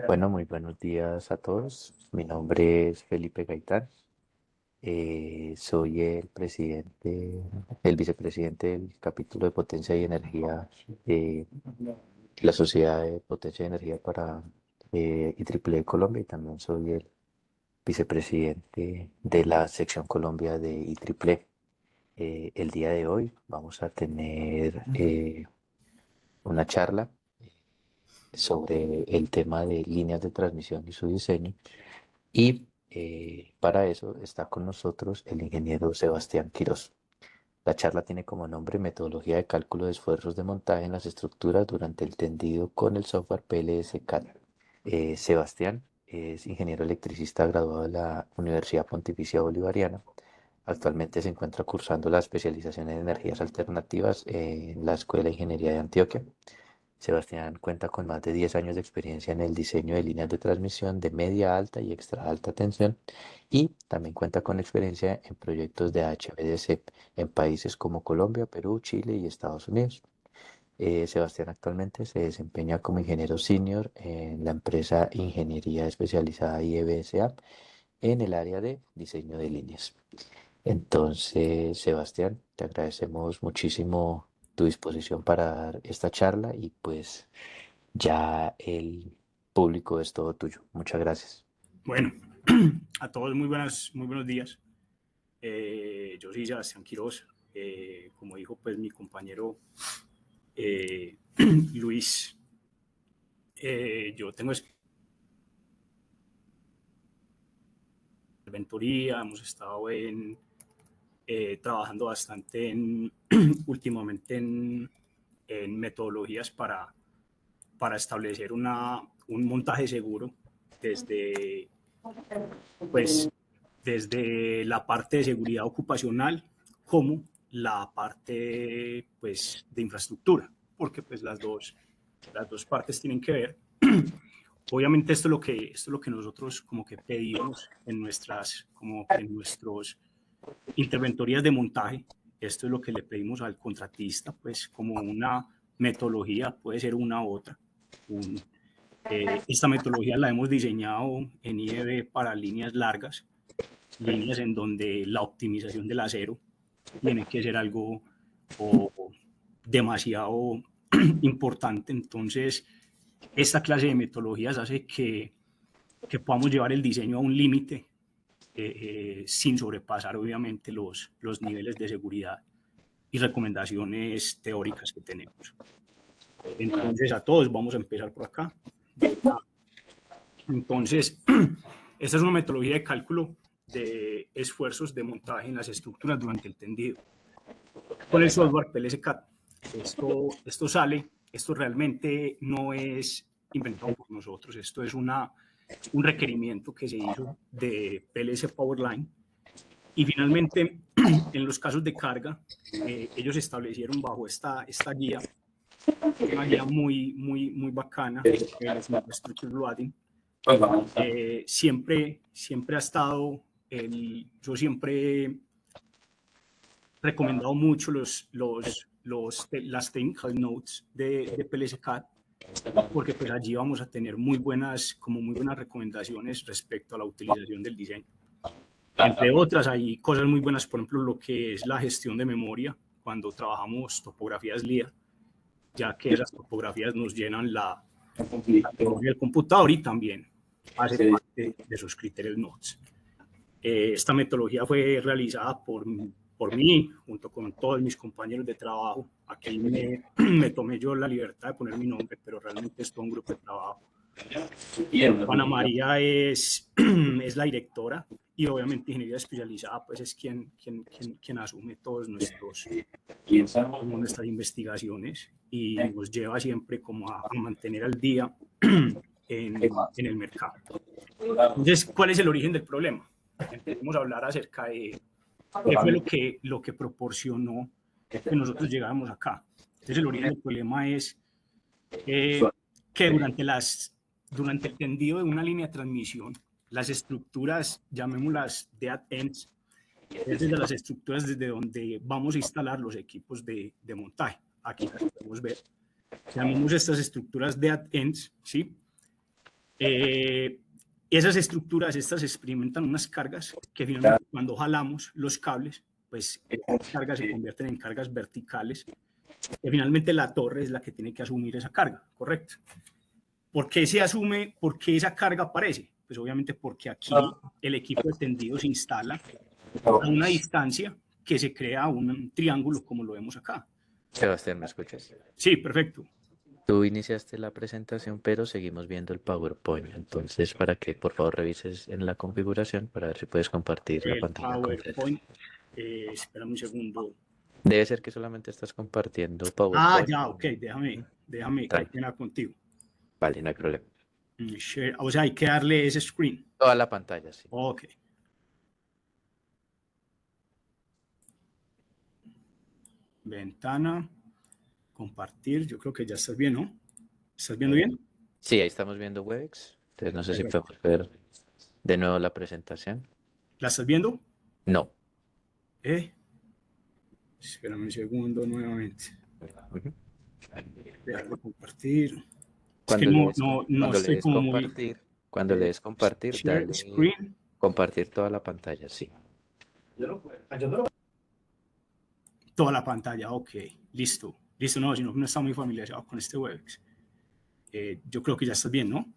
Bueno, muy buenos días a todos. Mi nombre es Felipe Gaitán. Soy el vicepresidente del capítulo de Potencia y Energía de la Sociedad de Potencia y Energía para IEEE Colombia, y también soy el vicepresidente de la sección Colombia de IEEE. El día de hoy vamos a tener una charla sobre el tema de líneas de transmisión y su diseño. Y para eso está con nosotros el ingeniero Sebastián Quirós. La charla tiene como nombre Metodología de cálculo de esfuerzos de montaje en las estructuras durante el tendido con el software PLS-CAD. Sebastián es ingeniero electricista graduado de la Universidad Pontificia Bolivariana. Actualmente se encuentra cursando la especialización en energías alternativas en la Escuela de Ingeniería de Antioquia. Sebastián cuenta con más de 10 años de experiencia en el diseño de líneas de transmisión de media alta y extra alta tensión, y también cuenta con experiencia en proyectos de HVDC en países como Colombia, Perú, Chile y Estados Unidos. Sebastián actualmente se desempeña como ingeniero senior en la empresa Ingeniería Especializada IEBSA en el área de diseño de líneas. Entonces, Sebastián, te agradecemos muchísimo tu disposición para dar esta charla, y pues ya el público es todo tuyo. Muchas gracias. Bueno, a todos muy buenos días. Yo soy Sebastián Quirós. Como dijo pues mi compañero Luis, yo tengo mentoría, hemos estado trabajando bastante últimamente en metodologías para establecer un montaje seguro desde, pues, desde la parte de seguridad ocupacional como la parte pues, de infraestructura, porque pues, las dos partes tienen que ver. Obviamente esto es lo que nosotros como que pedimos en nuestros interventorías de montaje. Esto es lo que le pedimos al contratista, pues como una metodología, puede ser una u otra. Esta metodología la hemos diseñado en IEB para líneas largas, líneas en donde la optimización del acero tiene que ser algo o, demasiado importante. Entonces, esta clase de metodologías hace que podamos llevar el diseño a un límite sin sobrepasar, obviamente, los niveles de seguridad y recomendaciones teóricas que tenemos. Entonces, a todos vamos a empezar por acá. Entonces, esta es una metodología de cálculo de esfuerzos de montaje en las estructuras durante el tendido con el software PLS-CAD. Esto realmente no es inventado por nosotros, esto es un requerimiento que se hizo de PLS Powerline, y finalmente en los casos de carga ellos establecieron bajo esta guía, una guía muy bacana, el Smart Structure Loading. Siempre ha estado, yo siempre he recomendado mucho las technical notes de PLS-CAD, porque pues allí vamos a tener muy buenas recomendaciones respecto a la utilización del diseño. Entre otras, hay cosas muy buenas, por ejemplo, lo que es la gestión de memoria cuando trabajamos topografías LIA, ya que esas topografías nos llenan la memoria del computador y también hace parte de sus criterios notes. Esta metodología fue realizada por mí, junto con todos mis compañeros de trabajo. Aquí me tomé yo la libertad de poner mi nombre, pero realmente es todo un grupo de trabajo. Ana María es la directora, y obviamente Ingeniería Especializada pues es quien asume todos nuestras investigaciones y nos lleva siempre como a mantener al día en el mercado. Entonces, ¿cuál es el origen del problema? Empecemos a hablar acerca de qué fue lo que proporcionó que nosotros llegáramos acá. Entonces, el origen del problema es que durante el tendido de una línea de transmisión, las estructuras, llamémoslas dead ends, es desde las estructuras desde donde vamos a instalar los equipos de montaje. Aquí las podemos ver. Llamemos estas estructuras dead ends, ¿sí? Esas estructuras, estas experimentan unas cargas que finalmente cuando jalamos los cables, pues esas cargas se convierten en cargas verticales, que finalmente la torre es la que tiene que asumir esa carga, ¿correcto? ¿Por qué se asume, por qué esa carga aparece? Pues obviamente porque aquí el equipo de tendido se instala a una distancia que se crea un triángulo como lo vemos acá. Sebastián, ¿me escuchas? Sí, perfecto. Tú iniciaste la presentación, pero seguimos viendo el PowerPoint. Entonces, para que por favor revises en la configuración para ver si puedes compartir la El pantalla completa. PowerPoint, espérame un segundo. Debe ser que solamente estás compartiendo Ah, PowerPoint. ya, ok, déjame, qué Tranqui. pena contigo. Vale, no hay problema. Share, o sea, hay que darle ese screen. Toda la pantalla, sí. Ok. Ventana, compartir, yo creo que ya estás bien, ¿no? ¿Estás viendo bien? Sí, ahí estamos viendo Webex. Entonces, no sé si Perfecto. podemos ver de nuevo la presentación. ¿La estás viendo? No. Espérame un segundo nuevamente. Ujú. Déjame compartir. Es que Cuando le des, no cuando le estoy des como muy... compartir, cuando le des compartir, Share dale screen. compartir toda la pantalla, sí. Toda la pantalla, ok. Listo. Listo, no, si no está muy familiarizado con este Webex. Yo creo que ya estás bien, ¿no?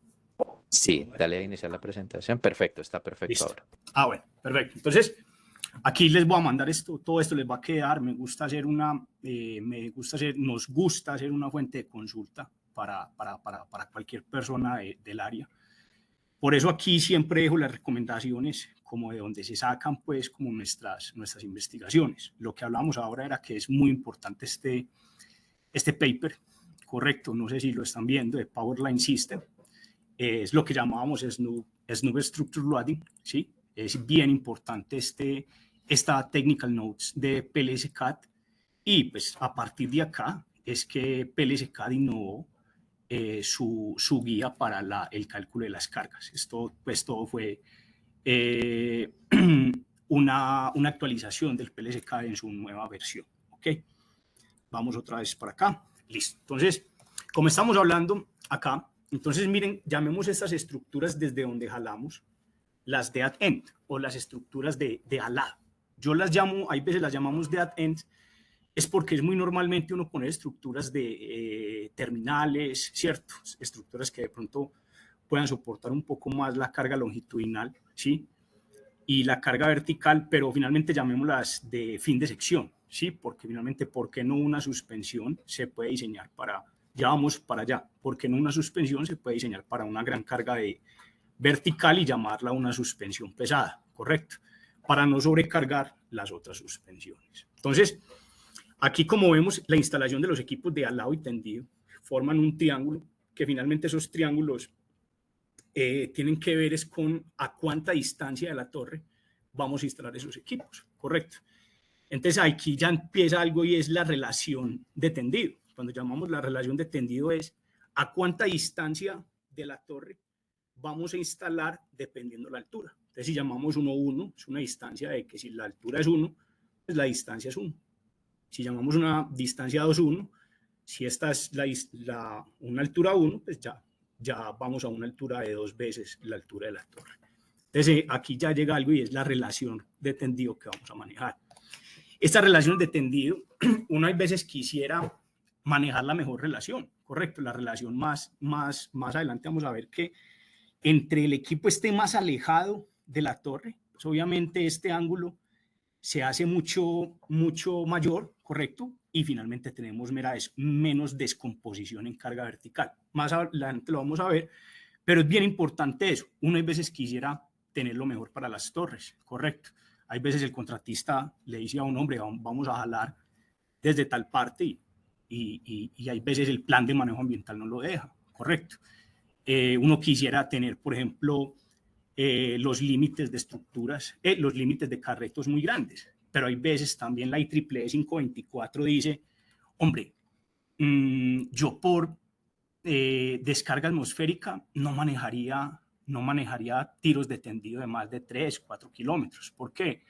Sí, dale a iniciar la presentación. Perfecto, está perfecto Listo. ahora. Ah, bueno, perfecto. Entonces, aquí les voy a mandar esto, todo esto les va a quedar. Nos gusta hacer una fuente de consulta para cualquier persona del área. Por eso aquí siempre dejo las recomendaciones como de donde se sacan pues como nuestras investigaciones. Lo que hablamos ahora era que es muy importante este paper, correcto, no sé si lo están viendo, de Powerline System, es lo que llamábamos Snub Structure Loading, ¿sí? Es bien importante esta technical notes de PLS-CAD y pues a partir de acá es que PLS-CAD innovó su guía para el cálculo de las cargas. Esto pues todo fue eh, una actualización del PLS-CAD en su nueva versión, ¿ok? Vamos otra vez para acá, listo. Entonces, como estamos hablando acá, entonces miren, llamemos estas estructuras desde donde jalamos, las dead end o las estructuras de al lado. Yo las llamo, hay veces las llamamos dead end, es porque es muy normalmente uno poner estructuras de terminales, ¿cierto? Estructuras que de pronto puedan soportar un poco más la carga longitudinal, ¿sí? Y la carga vertical, pero finalmente llamémoslas de fin de sección, ¿sí? Porque finalmente, ¿por qué no una suspensión se puede diseñar para, ya vamos para allá, ¿por qué no una suspensión se puede diseñar para una gran carga de vertical y llamarla una suspensión pesada, ¿correcto? Para no sobrecargar las otras suspensiones. Entonces, aquí como vemos, la instalación de los equipos de alado y tendido forman un triángulo, que finalmente esos triángulos tienen que ver es con a cuánta distancia de la torre vamos a instalar esos equipos, correcto. Entonces aquí ya empieza algo y es la relación de tendido. Cuando llamamos la relación de tendido es a cuánta distancia de la torre vamos a instalar dependiendo la altura. Entonces si llamamos 1, 1, es una distancia de que si la altura es 1, pues la distancia es 1. Si llamamos una distancia 2, 1, si esta es una altura 1, pues ya vamos a una altura de 2 veces la altura de la torre. Entonces aquí ya llega algo y es la relación de tendido que vamos a manejar. Estas relaciones de tendido, uno hay veces quisiera manejar la mejor relación, correcto, la relación más adelante vamos a ver que entre el equipo esté más alejado de la torre, pues obviamente este ángulo se hace mucho mayor, correcto, y finalmente tenemos menos descomposición en carga vertical. Más adelante lo vamos a ver, pero es bien importante eso. Uno hay veces quisiera tener lo mejor para las torres, correcto. Hay veces el contratista le dice a un hombre, vamos a jalar desde tal parte y hay veces el plan de manejo ambiental no lo deja, correcto. Uno quisiera tener, por ejemplo, los límites de estructuras, los límites de carretos muy grandes, pero hay veces también la IEEE 524 dice, hombre, yo por descarga atmosférica no manejaría tiros de tendido de más de 3, 4 kilómetros. ¿Por qué?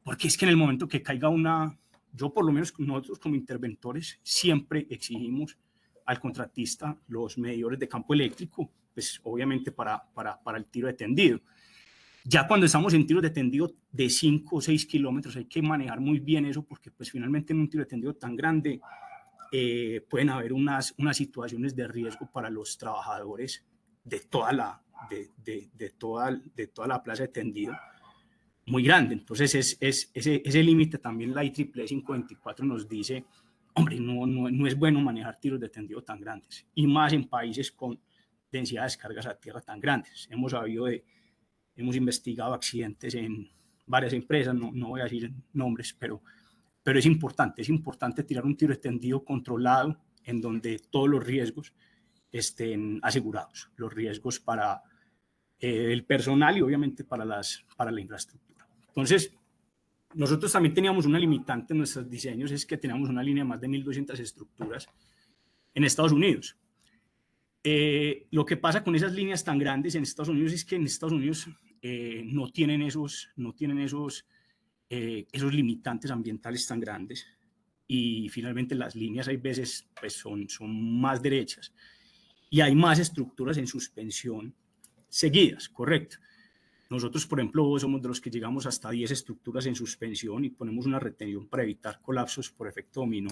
Porque es que en el momento que caiga yo por lo menos nosotros como interventores siempre exigimos al contratista los medidores de campo eléctrico, pues obviamente para el tiro de tendido. Ya cuando estamos en tiros de tendido de 5 o 6 kilómetros hay que manejar muy bien eso, porque pues finalmente en un tiro de tendido tan grande pueden haber unas situaciones de riesgo para los trabajadores de toda la plaza de tendido muy grande. Entonces ese límite también la IEEE 524 nos dice, hombre, no es bueno manejar tiros de tendido tan grandes, y más en países con densidad de descargas a tierra tan grandes. Hemos investigado accidentes en varias empresas, no voy a decir nombres, pero es importante tirar un tiro extendido controlado en donde todos los riesgos estén asegurados, los riesgos para el personal y obviamente para la infraestructura. Entonces, nosotros también teníamos una limitante en nuestros diseños, es que teníamos una línea de más de 1.200 estructuras en Estados Unidos. Lo que pasa con esas líneas tan grandes en Estados Unidos es que en Estados Unidos no tienen esos limitantes ambientales tan grandes, y finalmente las líneas hay veces pues son más derechas y hay más estructuras en suspensión seguidas, correcto. Nosotros, por ejemplo, somos de los que llegamos hasta 10 estructuras en suspensión y ponemos una retención para evitar colapsos por efecto dominó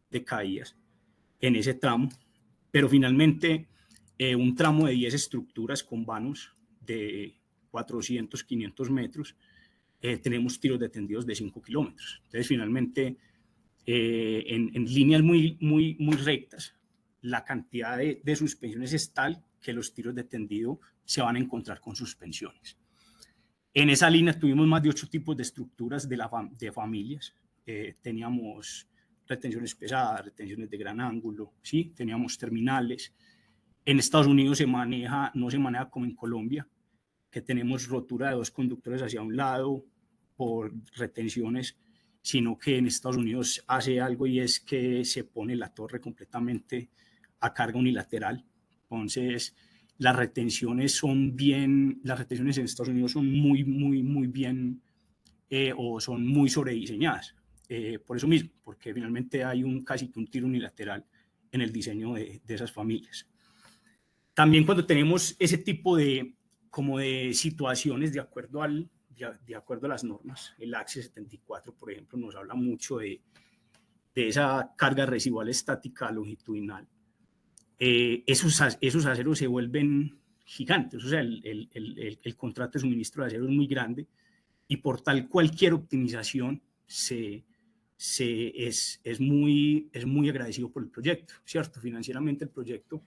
de caídas en ese tramo, pero finalmente un tramo de 10 estructuras con vanos de 400, 500 metros, tenemos tiros de tendidos de 5 kilómetros. Entonces, finalmente, en líneas muy rectas, la cantidad de suspensiones es tal que los tiros de tendido se van a encontrar con suspensiones. En esa línea tuvimos más de 8 tipos de estructuras de familias. Teníamos retenciones pesadas, retenciones de gran ángulo, ¿sí? Teníamos terminales. En Estados Unidos no se maneja como en Colombia, que tenemos rotura de 2 conductores hacia un lado por retenciones, sino que en Estados Unidos hace algo, y es que se pone la torre completamente a carga unilateral. Entonces, las retenciones en Estados Unidos son muy bien o son muy sobrediseñadas. Por eso mismo, porque finalmente hay casi que un tiro unilateral en el diseño de esas familias. También cuando tenemos ese tipo de situaciones de acuerdo a las normas, el AXE 74, por ejemplo, nos habla mucho de esa carga residual estática longitudinal. Esos aceros se vuelven gigantes, o sea, el contrato de suministro de acero es muy grande, y por tal cualquier optimización es muy agradecido por el proyecto, ¿cierto? Financieramente el proyecto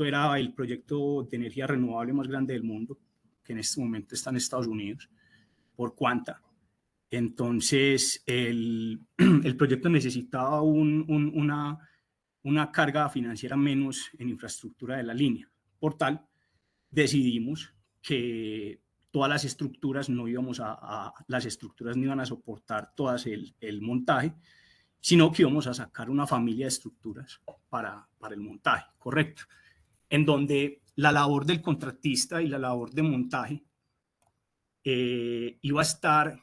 era el proyecto de energía renovable más grande del mundo, que en este momento está en Estados Unidos, por Quanta. Entonces, el proyecto necesitaba una carga financiera menos en infraestructura de la línea. Por tal, decidimos que todas las estructuras no iban a soportar todas el montaje, sino que íbamos a sacar una familia de estructuras para el montaje, correcto, en donde la labor del contratista y la labor de montaje iba a estar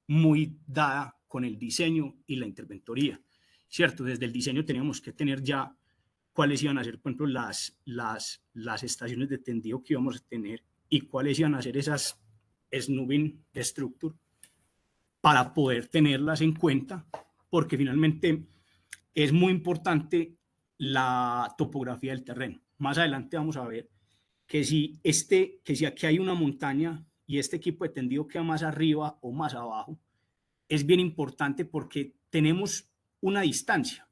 muy dada con el diseño y la interventoría, ¿cierto? Desde el diseño teníamos que tener ya cuáles iban a ser, por ejemplo, las estaciones de tendido que íbamos a tener y cuáles iban a ser esas snubbing structure para poder tenerlas en cuenta, porque finalmente es muy importante la topografía del terreno. Más adelante vamos a ver que si aquí hay una montaña y este equipo de tendido queda más arriba o más abajo, es bien importante porque tenemos una distancia,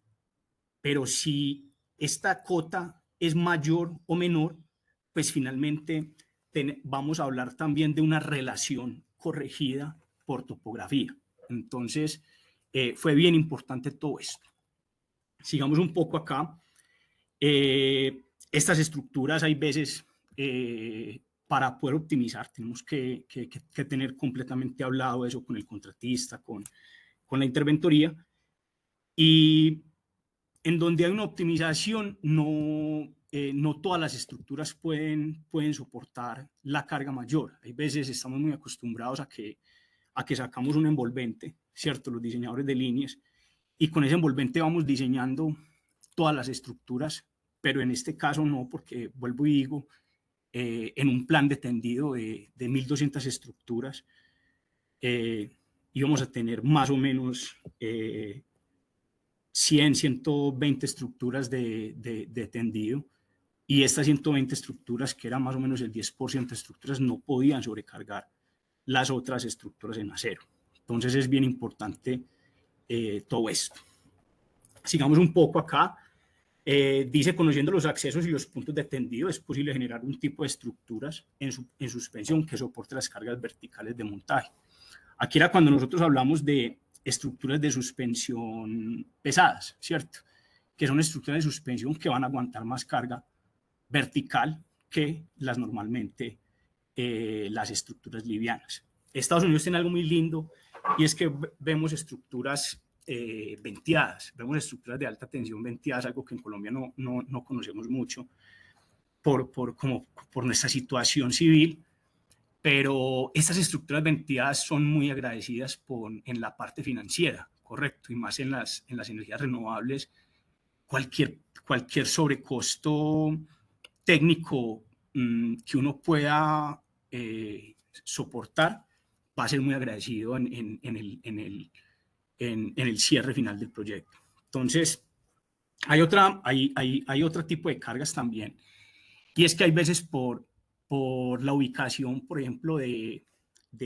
pero si esta cota es mayor o menor, pues finalmente vamos a hablar también de una relación corregida por topografía. Entonces, fue bien importante todo esto. Sigamos un poco acá. Estas estructuras hay veces, para poder optimizar, tenemos que tener completamente hablado eso con el contratista, con la interventoría, y en donde hay una optimización, no todas las estructuras pueden soportar la carga mayor. Hay veces estamos muy acostumbrados a que sacamos un envolvente, ¿cierto? Los diseñadores de líneas, y con ese envolvente vamos diseñando todas las estructuras, pero en este caso no, porque vuelvo y digo, en un plan de tendido de 1.200 estructuras, íbamos a tener más o menos 100, 120 estructuras de tendido, y estas 120 estructuras, que era más o menos el 10% de estructuras, no podían sobrecargar las otras estructuras en acero. Entonces es bien importante todo esto. Sigamos un poco acá. Dice, conociendo los accesos y los puntos de tendido, es posible generar un tipo de estructuras en suspensión que soporte las cargas verticales de montaje. Aquí era cuando nosotros hablamos de estructuras de suspensión pesadas, ¿cierto? Que son estructuras de suspensión que van a aguantar más carga vertical que las normalmente las estructuras livianas. Estados Unidos tiene algo muy lindo, y es que vemos estructuras venteadas, vemos estructuras de alta tensión venteadas, algo que en Colombia no conocemos mucho por nuestra situación civil, pero estas estructuras venteadas son muy agradecidas en la parte financiera, correcto, y más en las energías renovables. Cualquier sobrecosto técnico que uno pueda soportar va a ser muy agradecido en el cierre final del proyecto. Entonces, hay otro tipo de cargas también, y es que hay veces por la ubicación, por ejemplo, de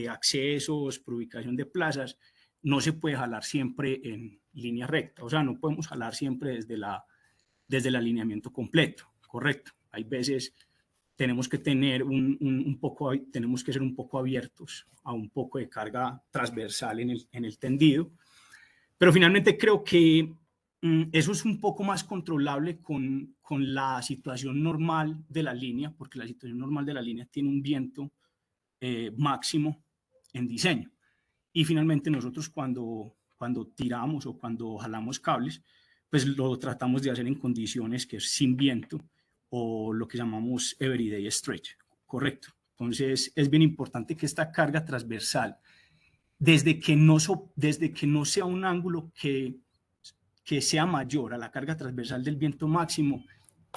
accesos, por ubicación de plazas, no se puede jalar siempre en línea recta, o sea, no podemos jalar siempre desde el alineamiento completo, correcto. Hay veces tenemos que tener tenemos que ser un poco abiertos a un poco de carga transversal en el tendido, pero finalmente creo que eso es un poco más controlable con la situación normal de la línea, porque la situación normal de la línea tiene un viento máximo en diseño. Y finalmente nosotros cuando tiramos o cuando jalamos cables, pues lo tratamos de hacer en condiciones que es sin viento, o lo que llamamos everyday stretch, correcto. Entonces es bien importante que esta carga transversal, desde que no sea un ángulo que sea mayor a la carga transversal del viento máximo,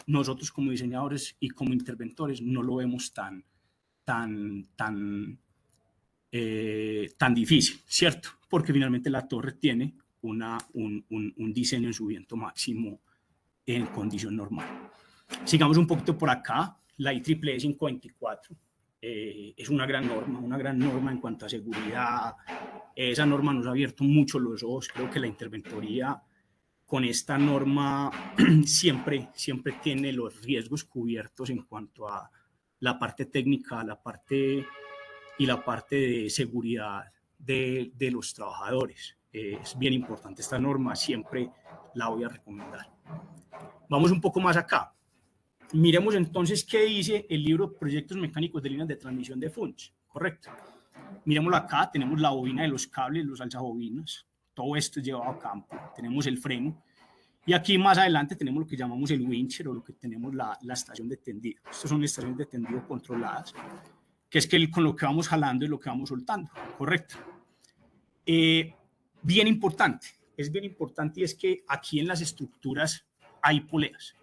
nosotros como diseñadores y como interventores no lo vemos tan difícil, ¿cierto? Porque finalmente la torre tiene un diseño en su viento máximo en condición normal. Sigamos un poquito por acá. La IEEE 524 es una gran norma en cuanto a seguridad. Esa norma nos ha abierto mucho los ojos. Creo que la interventoría con esta norma siempre tiene los riesgos cubiertos en cuanto a la parte técnica, la parte de seguridad de los trabajadores. Es bien importante esta norma, siempre la voy a recomendar. Vamos un poco más acá. Miremos entonces qué dice el libro Proyectos Mecánicos de Líneas de Transmisión de Funch, ¿correcto? Miremoslo acá, tenemos la bobina de los cables, los alzabobinas, todo esto es llevado a campo, tenemos el freno, y aquí más adelante tenemos lo que llamamos el wincher, o lo que tenemos la estación de tendido. Estas son estaciones de tendido controladas, que es con lo que vamos jalando y lo que vamos soltando, ¿correcto? Bien importante, es bien importante, y es que aquí en las estructuras hay poleas,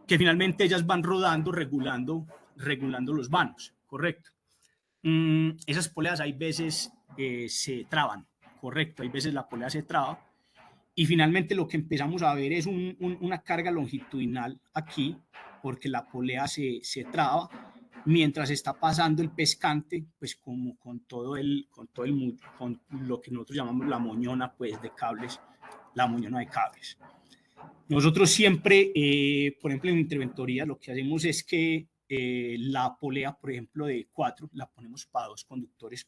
que finalmente ellas van rodando, regulando los vanos, ¿correcto? Esas poleas hay veces se traban, ¿correcto? Hay veces la polea se traba, y finalmente lo que empezamos a ver es una carga longitudinal aquí, porque la polea se traba mientras está pasando el pescante, pues como con lo que nosotros llamamos la moñona, pues de cables, la moñona de cables. Nosotros siempre, por ejemplo, en interventoría, lo que hacemos es que la polea, por ejemplo, de 4, la ponemos para 2 conductores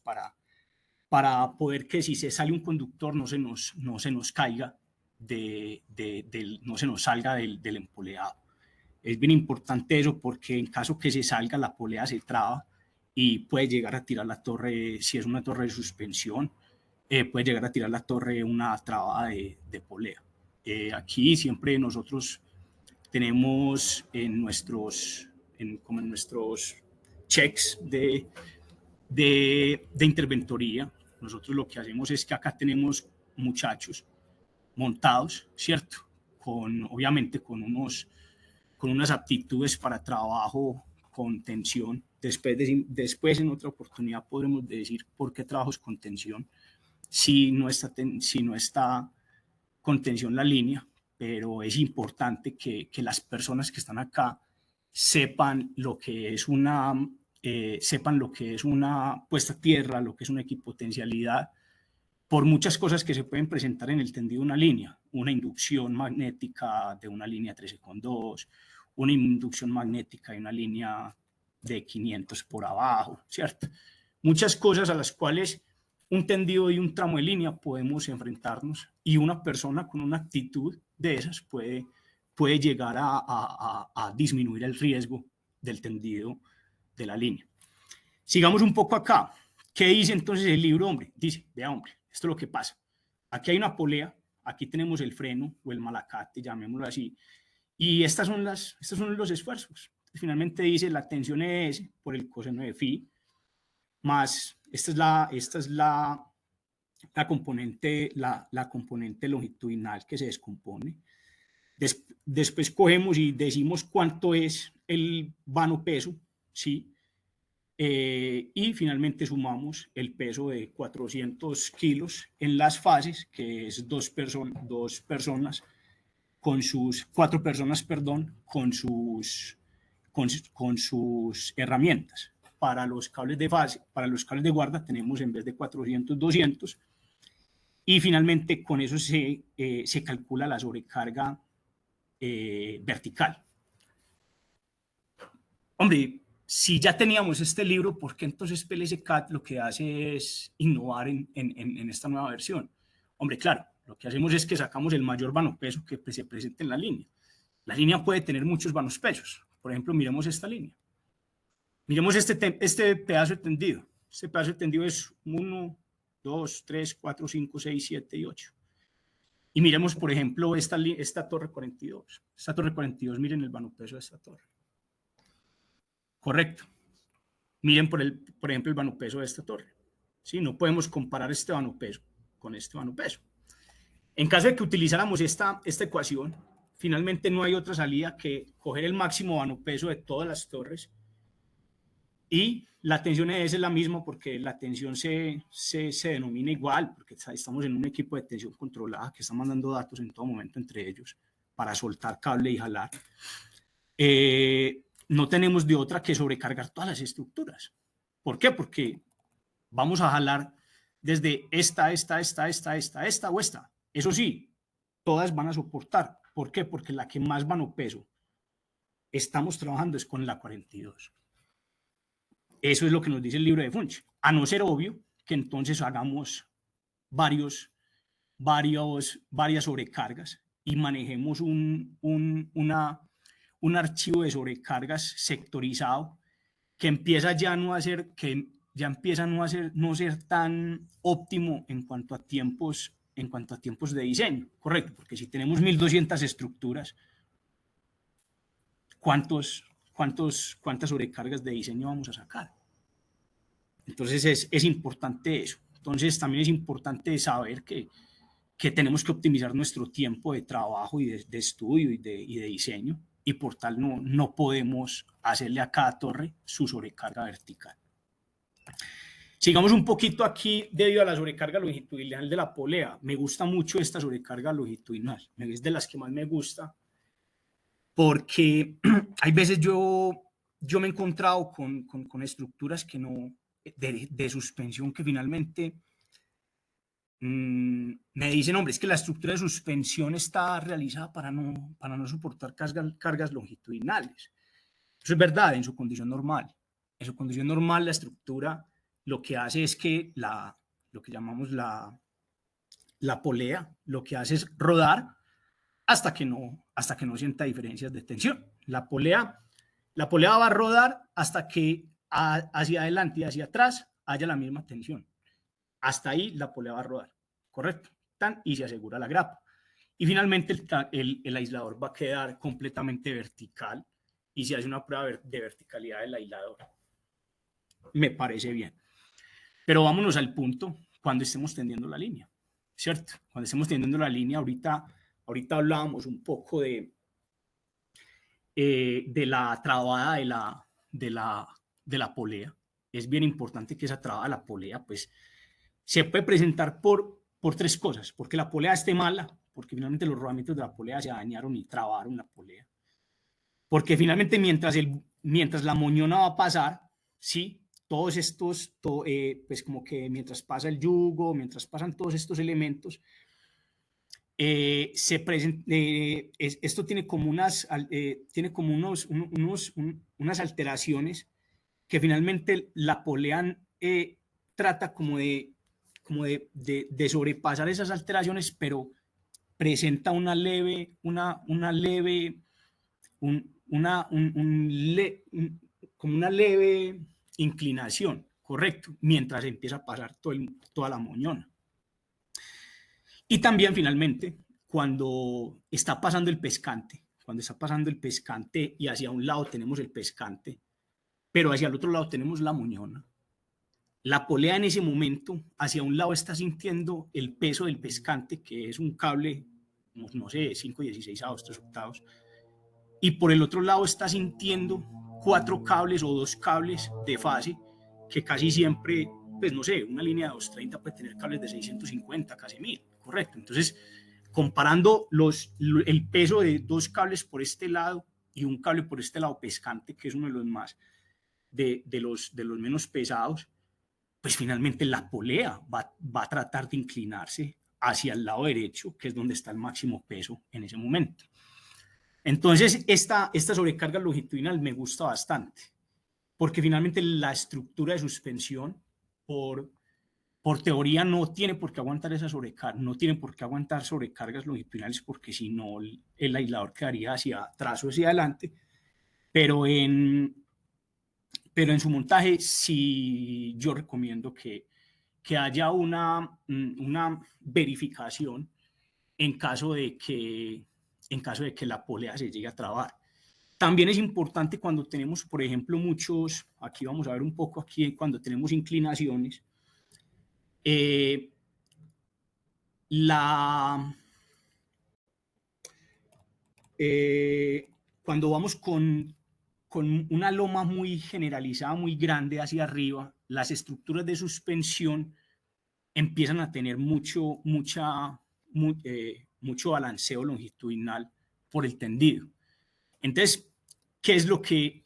para poder que si se sale un conductor no se nos caiga, no se nos salga del empoleado. Es bien importante eso, porque en caso que se salga, la polea se traba y puede llegar a tirar la torre, si es una torre de suspensión, puede llegar a tirar la torre una traba de polea. Aquí siempre nosotros tenemos como en nuestros checks de interventoría, nosotros lo que hacemos es que acá tenemos muchachos montados, ¿cierto? Obviamente con unas aptitudes para trabajo con tensión. Después en otra oportunidad podremos decir por qué trabajos con tensión, si no está con tensión la línea, pero es importante que las personas que están acá sepan lo que es una puesta a tierra, lo que es una equipotencialidad, por muchas cosas que se pueden presentar en el tendido de una línea, una inducción magnética de una línea 13,2, una inducción magnética de una línea de 500 por abajo, ¿cierto? Muchas cosas a las cuales un tendido y un tramo de línea podemos enfrentarnos, y una persona con una actitud de esas puede llegar a disminuir el riesgo del tendido de la línea. Sigamos un poco acá. ¿Qué dice entonces el libro, hombre? Dice, vea, hombre, esto es lo que pasa. Aquí hay una polea, aquí tenemos el freno o el malacate, llamémoslo así, y estos son los esfuerzos. Finalmente dice, la tensión es por el coseno de phi, más esta es la componente longitudinal que se descompone. Después cogemos y decimos cuánto es el vano peso, ¿sí? Y finalmente sumamos el peso de 400 kilos en las fases, que es cuatro personas, con sus herramientas. Para los cables de fase, para los cables de guarda tenemos en vez de 400, 200, y finalmente con eso se calcula la sobrecarga vertical. Hombre, si ya teníamos este libro, ¿por qué entonces PLS-CAD lo que hace es innovar en esta nueva versión? Hombre, claro, lo que hacemos es que sacamos el mayor vano peso que se presente en la línea. La línea puede tener muchos vanos pesos. Por ejemplo, miremos esta línea. Miremos este pedazo de tendido. Este pedazo de tendido es 1, 2, 3, 4, 5, 6, 7 y 8. Y miremos, por ejemplo, esta torre 42. Esta torre 42, miren el vano peso de esta torre. Correcto. Miren, por ejemplo, el vano peso de esta torre. ¿Sí? No podemos comparar este vano peso con este vano peso. En caso de que utilizáramos esta ecuación, finalmente no hay otra salida que coger el máximo vano peso de todas las torres, y la tensión es la misma porque la tensión se denomina igual, porque estamos en un equipo de tensión controlada que está mandando datos en todo momento entre ellos para soltar cable y jalar. No tenemos de otra que sobrecargar todas las estructuras. ¿Por qué? Porque vamos a jalar desde esta o esta. Eso sí, todas van a soportar. ¿Por qué? Porque la que más vano peso estamos trabajando es con la 42. Eso es lo que nos dice el libro de Funch. A no ser obvio que entonces hagamos varias sobrecargas y manejemos un archivo de sobrecargas sectorizado que empieza ya no ser tan óptimo en cuanto a tiempos de diseño, correcto, porque si tenemos 1200 estructuras, ¿cuántas sobrecargas de diseño vamos a sacar? Entonces es importante eso. Entonces también es importante saber que tenemos que optimizar nuestro tiempo de trabajo y de estudio y de diseño, y por tal no podemos hacerle a cada torre su sobrecarga vertical. Sigamos un poquito aquí debido a la sobrecarga longitudinal de la polea. Me gusta mucho esta sobrecarga longitudinal, es de las que más me gusta, porque hay veces yo me he encontrado con estructuras que de suspensión que finalmente me dicen, hombre, es que la estructura de suspensión está realizada para no soportar cargas longitudinales. Eso es verdad en su condición normal. En su condición normal, la estructura lo que hace es que lo que llamamos la polea, lo que hace es rodar hasta que no sienta diferencias de tensión. La polea va a rodar hasta que hacia adelante y hacia atrás haya la misma tensión. Hasta ahí la polea va a rodar, correcto, y se asegura la grapa. Y finalmente el aislador va a quedar completamente vertical y se hace una prueba de verticalidad del aislador. Me parece bien. Pero vámonos al punto cuando estemos tendiendo la línea. ¿cierto? Cuando estemos teniendo la línea, ahorita hablábamos un poco de la trabada de la polea. Es bien importante que esa trabada de la polea, pues, se puede presentar por tres cosas: porque la polea esté mala, porque finalmente los rodamientos de la polea se dañaron y trabaron la polea, porque finalmente mientras la moñona va a pasar, ¿sí? Todos estos, pues como que mientras pasa el yugo, mientras pasan todos estos elementos, esto tiene como unas alteraciones que finalmente la polea trata como de sobrepasar esas alteraciones, pero presenta una leve, como una leve inclinación, correcto, mientras empieza a pasar toda la moñona. Y también finalmente, cuando está pasando el pescante y hacia un lado tenemos el pescante, pero hacia el otro lado tenemos la moñona, la polea en ese momento hacia un lado está sintiendo el peso del pescante, que es un cable, no sé, 5/16, 3/8, y por el otro lado está sintiendo 4 cables o 2 cables de fase, que casi siempre, pues no sé, una línea de 230 puede tener cables de 650, casi 1000, correcto. Entonces, comparando el peso de 2 cables por este lado y un cable por este lado pescante, que es uno de los más, de los menos pesados, pues finalmente la polea va a tratar de inclinarse hacia el lado derecho, que es donde está el máximo peso en ese momento. Entonces, esta sobrecarga longitudinal me gusta bastante, porque finalmente la estructura de suspensión, por teoría, no tiene por qué aguantar esa sobrecarga, no tiene por qué aguantar sobrecargas longitudinales, porque si no, el aislador quedaría hacia atrás o hacia adelante, pero en su montaje sí yo recomiendo que haya una verificación en caso de que la polea se llegue a trabar. También es importante cuando tenemos, por ejemplo, aquí vamos a ver un poco, aquí cuando tenemos inclinaciones, cuando vamos con una loma muy generalizada, muy grande hacia arriba, las estructuras de suspensión empiezan a tener mucho balanceo longitudinal por el tendido. Entonces, ¿qué es lo que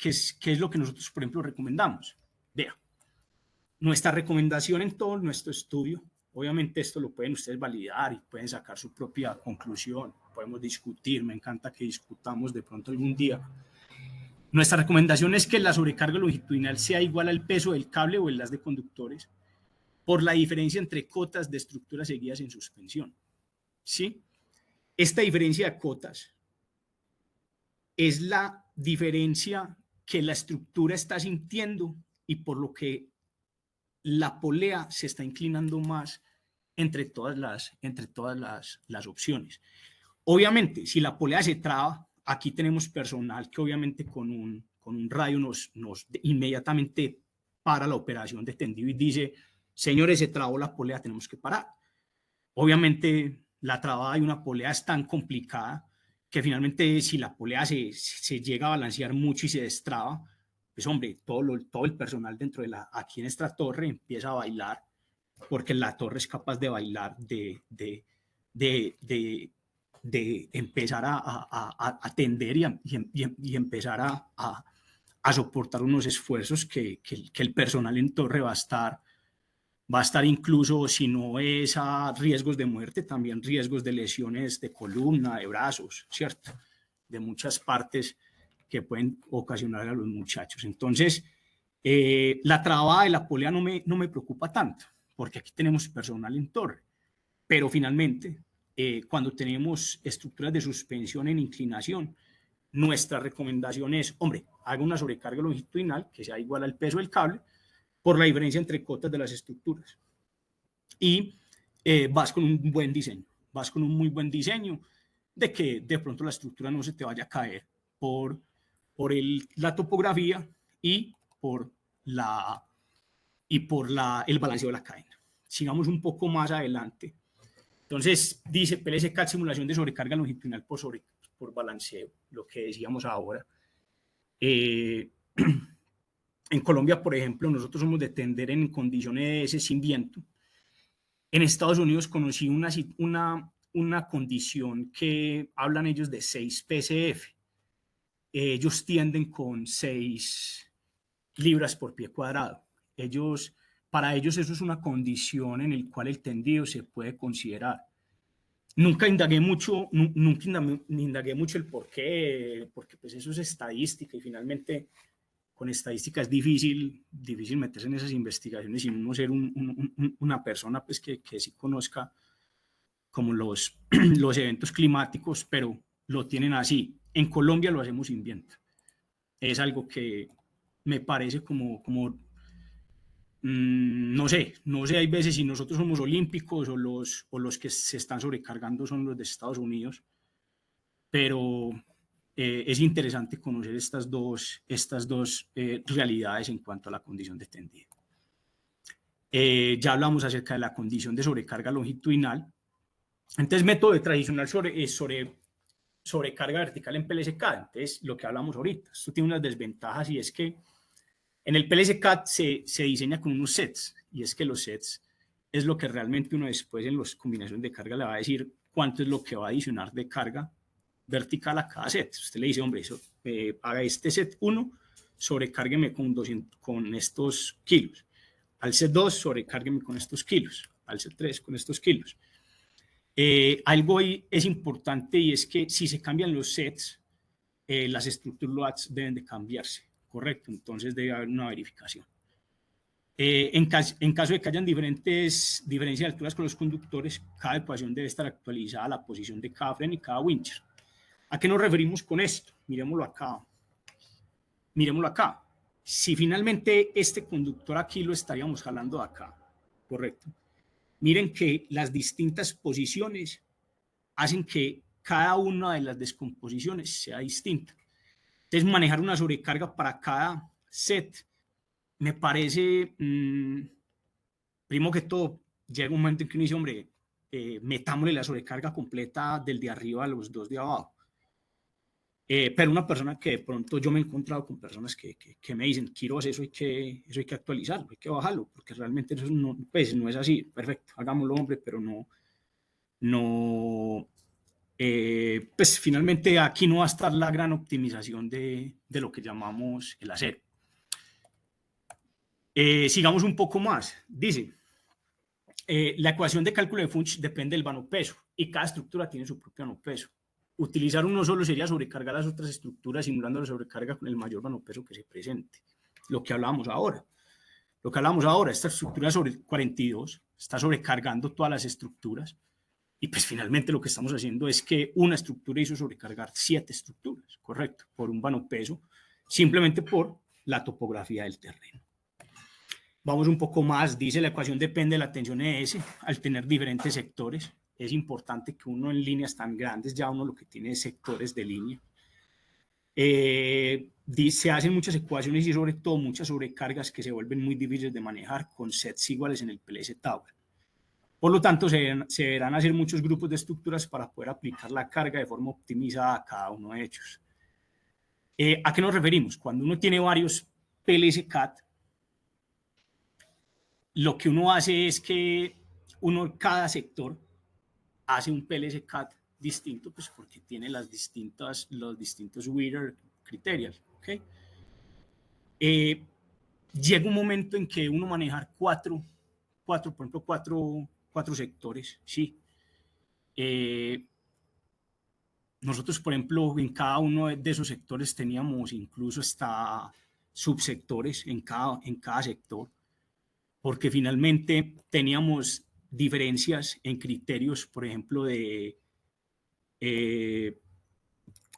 nosotros, por ejemplo, recomendamos? Vea, nuestra recomendación en todo nuestro estudio, obviamente esto lo pueden ustedes validar y pueden sacar su propia conclusión, podemos discutir, me encanta que discutamos de pronto algún día. Nuestra recomendación es que la sobrecarga longitudinal sea igual al peso del cable o el haz de conductores por la diferencia entre cotas de estructuras seguidas en suspensión. ¿Sí? Esta diferencia de cotas es la diferencia que la estructura está sintiendo y por lo que la polea se está inclinando más entre todas las opciones. Obviamente, si la polea se traba, aquí tenemos personal que obviamente con un radio nos inmediatamente para la operación de tendido y dice: señores, se trabó la polea, tenemos que parar. Obviamente, la trabada de una polea es tan complicada que finalmente si la polea se llega a balancear mucho y se destraba, pues hombre, todo el personal dentro aquí en esta torre empieza a bailar, porque la torre es capaz de bailar, de empezar a tender y empezar a soportar unos esfuerzos que el personal en torre va a estar incluso, si no es a riesgos de muerte, también riesgos de lesiones de columna, de brazos, ¿cierto? De muchas partes que pueden ocasionar a los muchachos. Entonces, la trabada de la polea no me preocupa tanto, porque aquí tenemos personal en torre, pero finalmente, cuando tenemos estructuras de suspensión en inclinación, nuestra recomendación es, hombre, haga una sobrecarga longitudinal que sea igual al peso del cable, por la diferencia entre cotas de las estructuras. Y vas con un buen diseño, vas con un muy buen diseño de que de pronto la estructura no se te vaya a caer por la topografía y por el balanceo de la cadena. Sigamos un poco más adelante. Entonces, dice PLC-CAD, simulación de sobrecarga longitudinal por balanceo, lo que decíamos ahora. En Colombia, por ejemplo, nosotros somos de tender en condiciones sin viento. En Estados Unidos conocí una condición que hablan ellos de 6 PCF. Ellos tienden con 6 libras por pie cuadrado. Para ellos eso es una condición en la cual el tendido se puede considerar. Nunca indagué mucho el por qué, porque pues eso es estadística y finalmente con estadística es difícil meterse en esas investigaciones sin uno ser una persona pues que sí conozca como los eventos climáticos, pero lo tienen así. En Colombia lo hacemos sin viento. Es algo que me parece como no sé, hay veces si nosotros somos olímpicos o los que se están sobrecargando son los de Estados Unidos, pero es interesante conocer estas dos realidades en cuanto a la condición de tendido. Ya hablamos acerca de la condición de sobrecarga longitudinal. Entonces, método de tradicional sobrecarga vertical en PLC-CAD. Entonces, lo que hablamos ahorita, esto tiene unas desventajas y es que en el PLC-CAD se diseña con unos sets, y es que los sets es lo que realmente uno después en las combinaciones de carga le va a decir cuánto es lo que va a adicionar de carga vertical a cada set. Usted le dice, hombre, haga este set 1, sobrecárgueme con estos kilos. Al set 2, sobrecárgueme con estos kilos. Al set 3, con estos kilos. Algo ahí es importante y es que si se cambian los sets, las estructuras loads deben de cambiarse, correcto, entonces debe haber una verificación. En caso de que hayan diferencias de alturas con los conductores, cada ecuación debe estar actualizada a la posición de cada freno y cada wincher. ¿A qué nos referimos con esto? Miremoslo acá. Si finalmente este conductor aquí lo estaríamos jalando de acá, correcto. Miren que las distintas posiciones hacen que cada una de las descomposiciones sea distinta. Entonces, manejar una sobrecarga para cada set me parece, primero que todo, llega un momento en que uno dice, hombre, metámosle la sobrecarga completa del de arriba a los dos de abajo. Pero una persona que de pronto yo me he encontrado con personas que me dicen, Quiroz, eso hay que actualizarlo, hay que bajarlo, porque realmente eso no, pues, no es así. Perfecto, hagámoslo, hombre, pero pues finalmente aquí no va a estar la gran optimización de lo que llamamos el acero. Sigamos un poco más. Dice, la ecuación de cálculo de Funch depende del vano peso y cada estructura tiene su propio vano peso. Utilizar uno solo sería sobrecargar las otras estructuras simulando la sobrecarga con el mayor vano peso que se presente. Lo que hablábamos ahora. Esta estructura sobre 42 está sobrecargando todas las estructuras y pues finalmente lo que estamos haciendo es que una estructura hizo sobrecargar 7 estructuras, correcto, por un vano peso, simplemente por la topografía del terreno. Vamos un poco más, dice la ecuación depende de la tensión ES, al tener diferentes sectores. Es importante que uno en líneas tan grandes, ya uno lo que tiene es sectores de línea. Se hacen muchas ecuaciones y sobre todo muchas sobrecargas que se vuelven muy difíciles de manejar con sets iguales en el PLC Tower. Por lo tanto, se deberán hacer muchos grupos de estructuras para poder aplicar la carga de forma optimizada a cada uno de ellos. ¿A qué nos referimos? Cuando uno tiene varios PLC-CAD, lo que uno hace es que cada sector hace un PLC-CAD distinto, pues porque tiene los distintos Wheeler criterios. ¿Okay? Llega un momento en que uno manejar cuatro sectores, sí. Nosotros, por ejemplo, en cada uno de esos sectores teníamos incluso hasta subsectores en cada sector, porque finalmente teníamos diferencias en criterios, por ejemplo,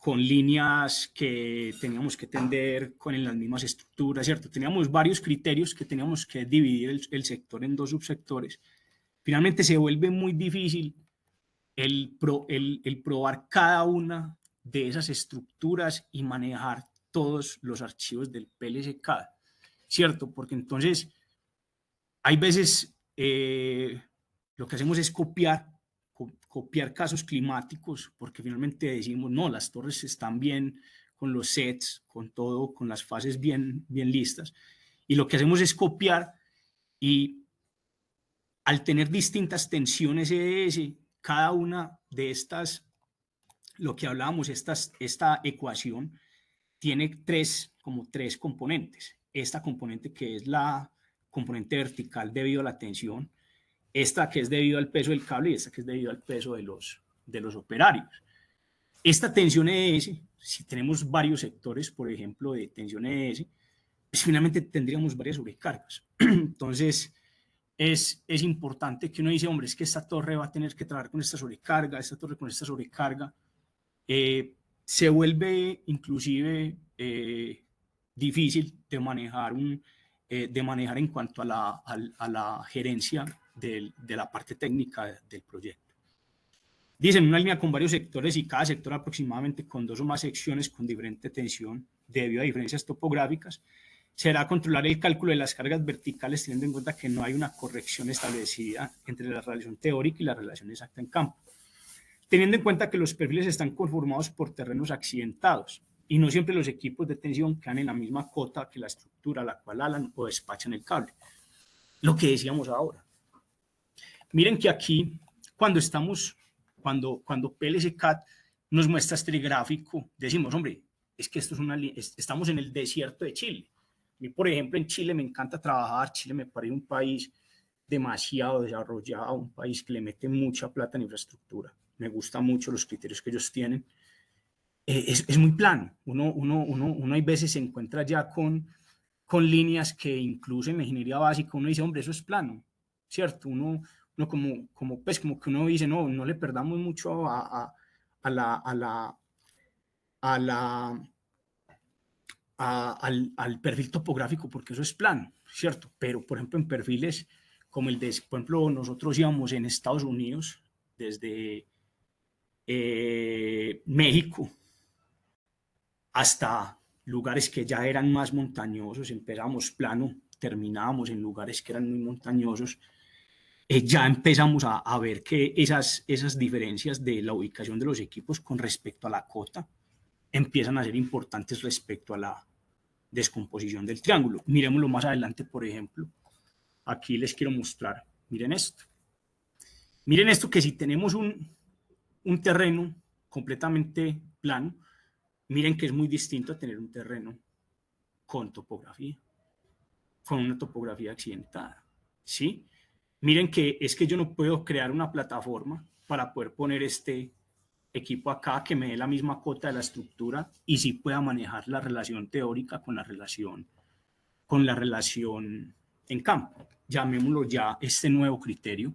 con líneas que teníamos que tender con las mismas estructuras, ¿cierto? Teníamos varios criterios que teníamos que dividir el sector en 2 subsectores. Finalmente se vuelve muy difícil el probar cada una de esas estructuras y manejar todos los archivos del PLC-CAD, ¿cierto? Porque entonces hay veces lo que hacemos es copiar copiar casos climáticos, porque finalmente decimos, no, las torres están bien con los sets, con todo, con las fases bien listas, y lo que hacemos es copiar, y al tener distintas tensiones EDS, cada una de estas, lo que hablábamos, esta ecuación tiene como tres componentes. Esta componente que es la componente vertical debido a la tensión, esta que es debido al peso del cable y esta que es debido al peso de los operarios. Esta tensión EDS, si tenemos varios sectores, por ejemplo, de tensión EDS, pues finalmente tendríamos varias sobrecargas. Entonces, es importante que uno dice, hombre, es que esta torre va a tener que trabajar con esta sobrecarga, esta torre con esta sobrecarga. Se vuelve inclusive difícil de manejar, de manejar en cuanto a la gerencia de la parte técnica del proyecto. Dicen una línea con varios sectores y cada sector aproximadamente con 2 o más secciones con diferente tensión debido a diferencias topográficas. Será controlar el cálculo de las cargas verticales teniendo en cuenta que no hay una corrección establecida entre la relación teórica y la relación exacta en campo. Teniendo en cuenta que los perfiles están conformados por terrenos accidentados y no siempre los equipos de tensión quedan en la misma cota que la estructura a la cual alan o despachan el cable. Lo que decíamos ahora. Miren que aquí, cuando PLC CAD nos muestra este gráfico, decimos, hombre, es que esto estamos en el desierto de Chile. A mí, por ejemplo, en Chile me encanta trabajar. Chile me parece un país demasiado desarrollado, un país que le mete mucha plata en infraestructura. Me gustan mucho los criterios que ellos tienen. Es muy plano. Uno hay veces se encuentra ya con líneas que incluso en la ingeniería básica uno dice, hombre, eso es plano, ¿cierto? Uno pues como que uno dice, no le perdamos mucho al perfil topográfico, porque eso es plano, ¿cierto? Pero, por ejemplo, en perfiles como el de, por ejemplo, nosotros íbamos en Estados Unidos desde México hasta lugares que ya eran más montañosos, empezamos plano, terminábamos en lugares que eran muy montañosos, ya empezamos a ver que esas diferencias de la ubicación de los equipos con respecto a la cota empiezan a ser importantes respecto a la descomposición del triángulo. Miremoslo más adelante, por ejemplo. Aquí les quiero mostrar, miren esto. Miren esto, que si tenemos un terreno completamente plano, miren que es muy distinto a tener un terreno con topografía, con una topografía accidentada, ¿sí? Miren que es que yo no puedo crear una plataforma para poder poner este equipo acá que me dé la misma cota de la estructura y sí pueda manejar la relación teórica con la relación en campo. Llamémoslo ya este nuevo criterio.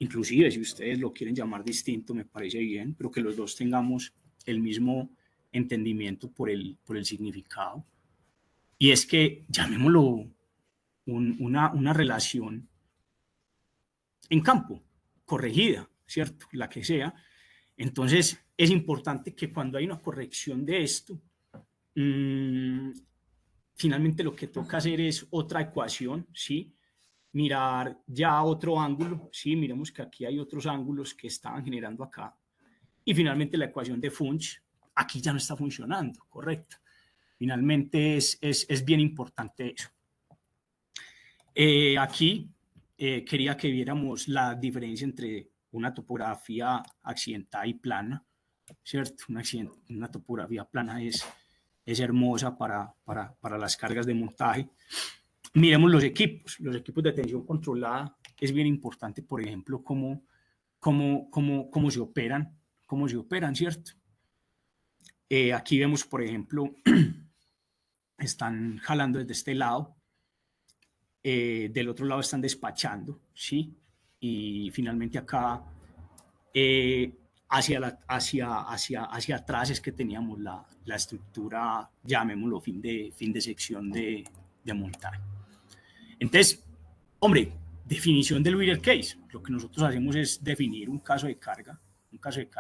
Inclusive si ustedes lo quieren llamar distinto, me parece bien, pero que los dos tengamos el mismo entendimiento por el significado. Y es que llamémoslo una relación en campo, corregida, ¿cierto? La que sea. Entonces, es importante que cuando hay una corrección de esto, finalmente lo que toca hacer es otra ecuación, ¿sí? Mirar ya otro ángulo, ¿sí? Miremos que aquí hay otros ángulos que estaban generando acá. Y finalmente la ecuación de Funch, aquí ya no está funcionando, correcto. Finalmente es bien importante eso. Aquí quería que viéramos la diferencia entre una topografía accidentada y plana, ¿cierto? Una topografía plana es hermosa para las cargas de montaje. Miremos los equipos de tensión controlada. Es bien importante, por ejemplo, cómo se operan, ¿cierto? Aquí vemos, por ejemplo, están jalando desde este lado, del otro lado están despachando, ¿sí? Y finalmente acá, hacia atrás es que teníamos la estructura, llamémoslo fin de sección de montaje. Entonces, hombre, definición del leader case. Lo que nosotros hacemos es definir un caso de carga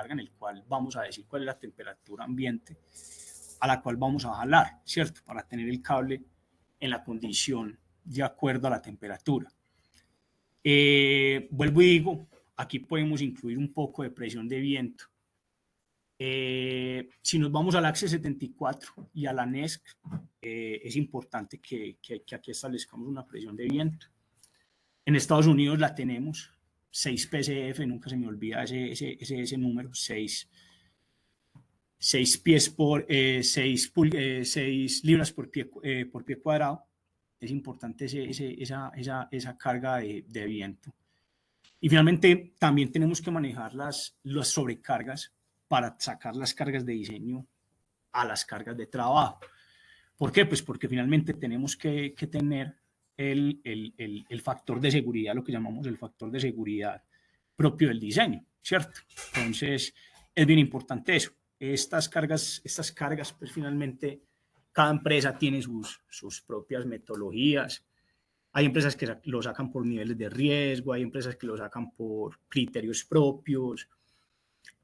en el cual vamos a decir cuál es la temperatura ambiente a la cual vamos a jalar, ¿cierto? Para tener el cable en la condición de acuerdo a la temperatura. Vuelvo y digo, aquí podemos incluir un poco de presión de viento. Si nos vamos al AXE 74 y a la NESC, es importante que aquí establezcamos una presión de viento. En Estados Unidos la tenemos, 6 PCF, nunca se me olvida ese número, 6 pies por 6 libras por pie cuadrado. Es importante esa carga de viento. Y finalmente también tenemos que manejar las sobrecargas para sacar las cargas de diseño a las cargas de trabajo. ¿Por qué? Pues porque finalmente tenemos que tener el factor de seguridad, lo que llamamos el factor de seguridad propio del diseño, ¿cierto? Entonces, es bien importante eso. Estas cargas, pues finalmente, cada empresa tiene sus propias metodologías. Hay empresas que lo sacan por niveles de riesgo, hay empresas que lo sacan por criterios propios.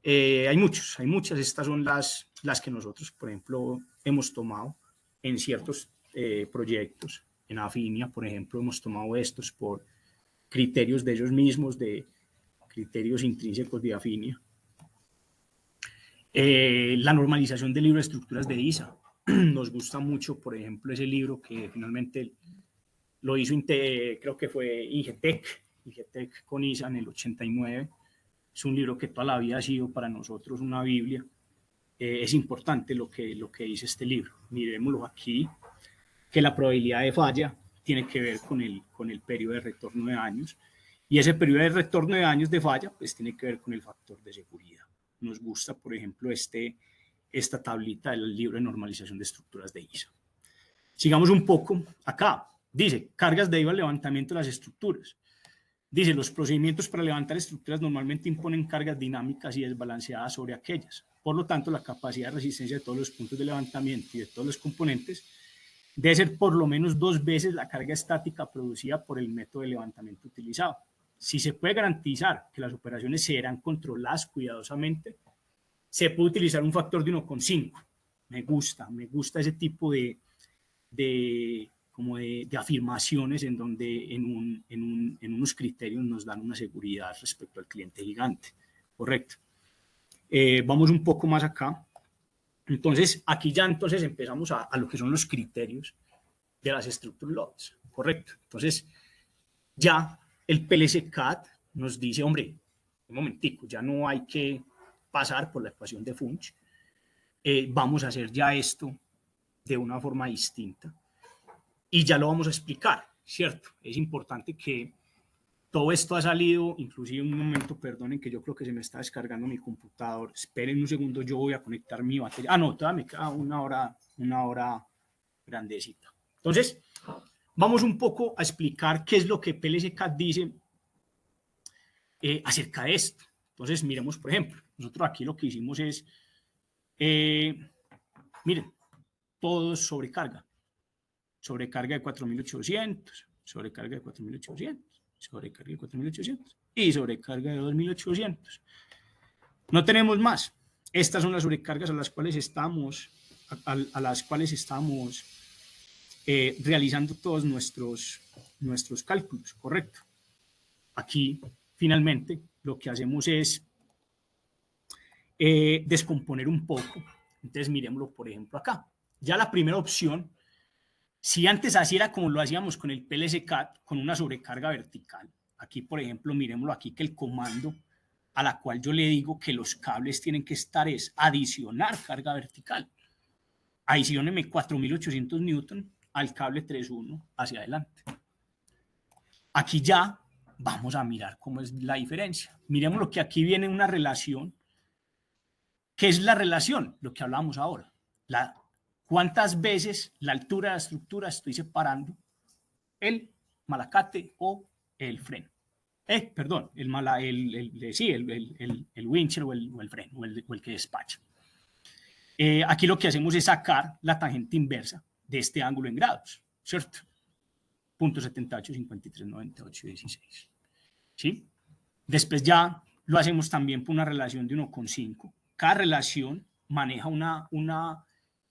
Hay muchas. Estas son las que nosotros, por ejemplo, hemos tomado en ciertos proyectos. En Afinia, por ejemplo, hemos tomado estos por criterios de ellos mismos, de criterios intrínsecos de Afinia. La normalización del libro de estructuras de ISA. Nos gusta mucho, por ejemplo, ese libro que finalmente lo hizo, creo que fue Ingetec con ISA en el 89. Es un libro que toda la vida ha sido para nosotros una Biblia. Es importante lo que dice este libro. Miremoslo aquí, que la probabilidad de falla tiene que ver con el periodo de retorno de años. Y ese periodo de retorno de años de falla, pues tiene que ver con el factor de seguridad. Nos gusta, por ejemplo, esta tablita del libro de normalización de estructuras de ISA. Sigamos un poco acá. Dice, cargas debido al levantamiento de las estructuras. Dice, los procedimientos para levantar estructuras normalmente imponen cargas dinámicas y desbalanceadas sobre aquellas. Por lo tanto, la capacidad de resistencia de todos los puntos de levantamiento y de todos los componentes debe ser por lo menos 2 veces la carga estática producida por el método de levantamiento utilizado. Si se puede garantizar que las operaciones serán controladas cuidadosamente, se puede utilizar un factor de 1,5. Me gusta ese tipo de afirmaciones en donde en unos criterios nos dan una seguridad respecto al cliente gigante. Correcto. Vamos un poco más acá. Entonces, aquí ya empezamos a lo que son los criterios de las structure loads. Correcto. Entonces, ya el PLC-CAD nos dice, hombre, un momentico, ya no hay que pasar por la ecuación de Funch. Vamos a hacer ya esto de una forma distinta. Y ya lo vamos a explicar, ¿cierto? Es importante que todo esto ha salido, inclusive un momento, perdonen que yo creo que se me está descargando mi computador. Esperen un segundo, yo voy a conectar mi batería. No, todavía me queda una hora grandecita. Entonces, vamos un poco a explicar qué es lo que PLC-CAD dice acerca de esto. Entonces, miremos, por ejemplo, nosotros aquí lo que hicimos es, miren, todo sobrecarga. Sobrecarga de 4800, sobrecarga de 4800, sobrecarga de 4800 y sobrecarga de 2800. No tenemos más. Estas son las sobrecargas a las cuales estamos realizando todos nuestros cálculos, correcto. Aquí, finalmente, lo que hacemos es descomponer un poco. Entonces, miremoslo, por ejemplo, acá. Ya la primera opción, si antes así era como lo hacíamos con el PLC-CAD, con una sobrecarga vertical. Aquí, por ejemplo, miremoslo aquí, que el comando a la cual yo le digo que los cables tienen que estar es adicionar carga vertical. Adicióneme 4800 newton al cable 3.1 hacia adelante. Aquí ya vamos a mirar cómo es la diferencia. Miremos lo que aquí viene una relación. ¿Qué es la relación? Lo que hablamos ahora. ¿Cuántas veces la altura de la estructura estoy separando el malacate o el freno? Perdón, el wincher o el freno o el que despacha. Aquí lo que hacemos es sacar la tangente inversa de este ángulo en grados, ¿cierto? 0.78, 53, 98, 16. ¿Sí? Después ya lo hacemos también por una relación de 1,5. Cada relación maneja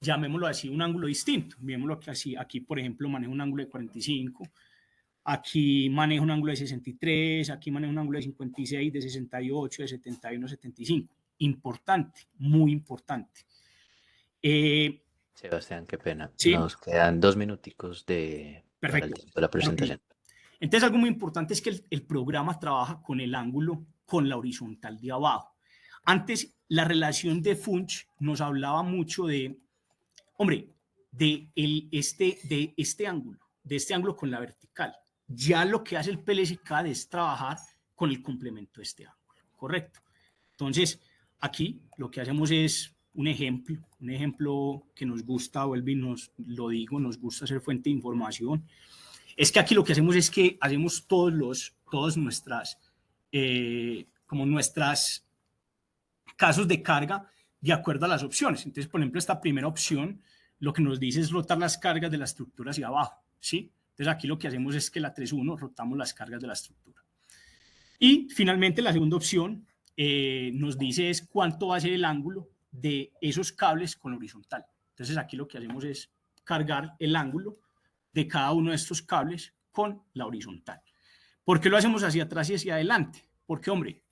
llamémoslo así, un ángulo distinto. Miremoslo que así, aquí, por ejemplo, maneja un ángulo de 45, aquí maneja un ángulo de 63, aquí maneja un ángulo de 56, de 68, de 71, 75. Importante, muy importante. Sebastián, qué pena. Sí, Nos quedan 2 minuticos para el perfecto. tiempo de la Rapidito. presentación. Entonces, algo muy importante es que el programa trabaja con el ángulo con la horizontal de abajo. Antes, la relación de Funch nos hablaba mucho de, hombre, de este ángulo con la vertical. Ya lo que hace el PLSK es trabajar con el complemento de este ángulo, ¿correcto? Entonces, aquí lo que hacemos es un ejemplo que nos gusta, vuelvo y nos lo digo, nos gusta ser fuente de información. Es que aquí lo que hacemos es que hacemos todos como nuestras casos de carga de acuerdo a las opciones. Entonces, por ejemplo, esta primera opción lo que nos dice es rotar las cargas de la estructura hacia abajo, ¿sí? Entonces, aquí lo que hacemos es que la 3.1 rotamos las cargas de la estructura. Y finalmente, la segunda opción nos dice es cuánto va a ser el ángulo de esos cables con la horizontal. Entonces, aquí lo que hacemos es cargar el ángulo de cada uno de estos cables con la horizontal. ¿Por qué lo hacemos hacia atrás y hacia adelante? Porque, hombre,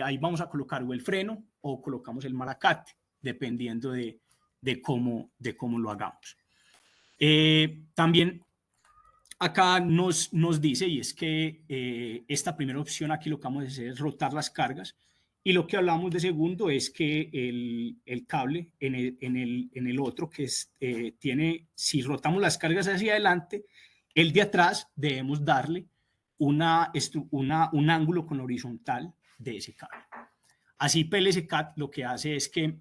ahí vamos a colocar o el freno o colocamos el malacate, dependiendo de cómo lo hagamos. También acá nos dice, y es que esta primera opción aquí lo que vamos a hacer es rotar las cargas, y lo que hablamos de segundo es que el cable en el otro, que tiene, si rotamos las cargas hacia adelante, el de atrás debemos darle un ángulo con horizontal de ese cable. Así PLSCAT lo que hace es que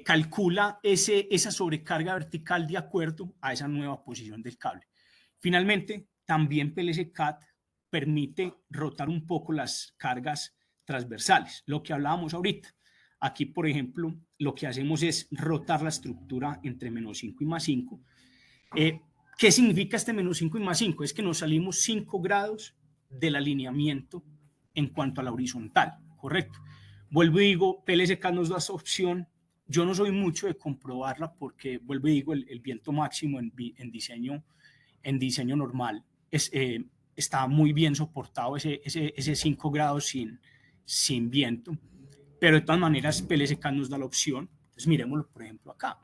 calcula esa sobrecarga vertical de acuerdo a esa nueva posición del cable. Finalmente, también PLSCAT permite rotar un poco las cargas transversales, lo que hablábamos ahorita. Aquí, por ejemplo, lo que hacemos es rotar la estructura entre -5 y +5. ¿Qué significa este -5 y +5? Es que nos salimos 5 grados del alineamiento en cuanto a la horizontal, ¿correcto? Vuelvo y digo, PLSCAT nos da esa opción. Yo no soy mucho de comprobarla porque, vuelvo y digo, el viento máximo en diseño normal está muy bien soportado ese 5 grados sin viento, pero de todas maneras PLSCAT nos da la opción. Entonces miremoslo, por ejemplo, acá.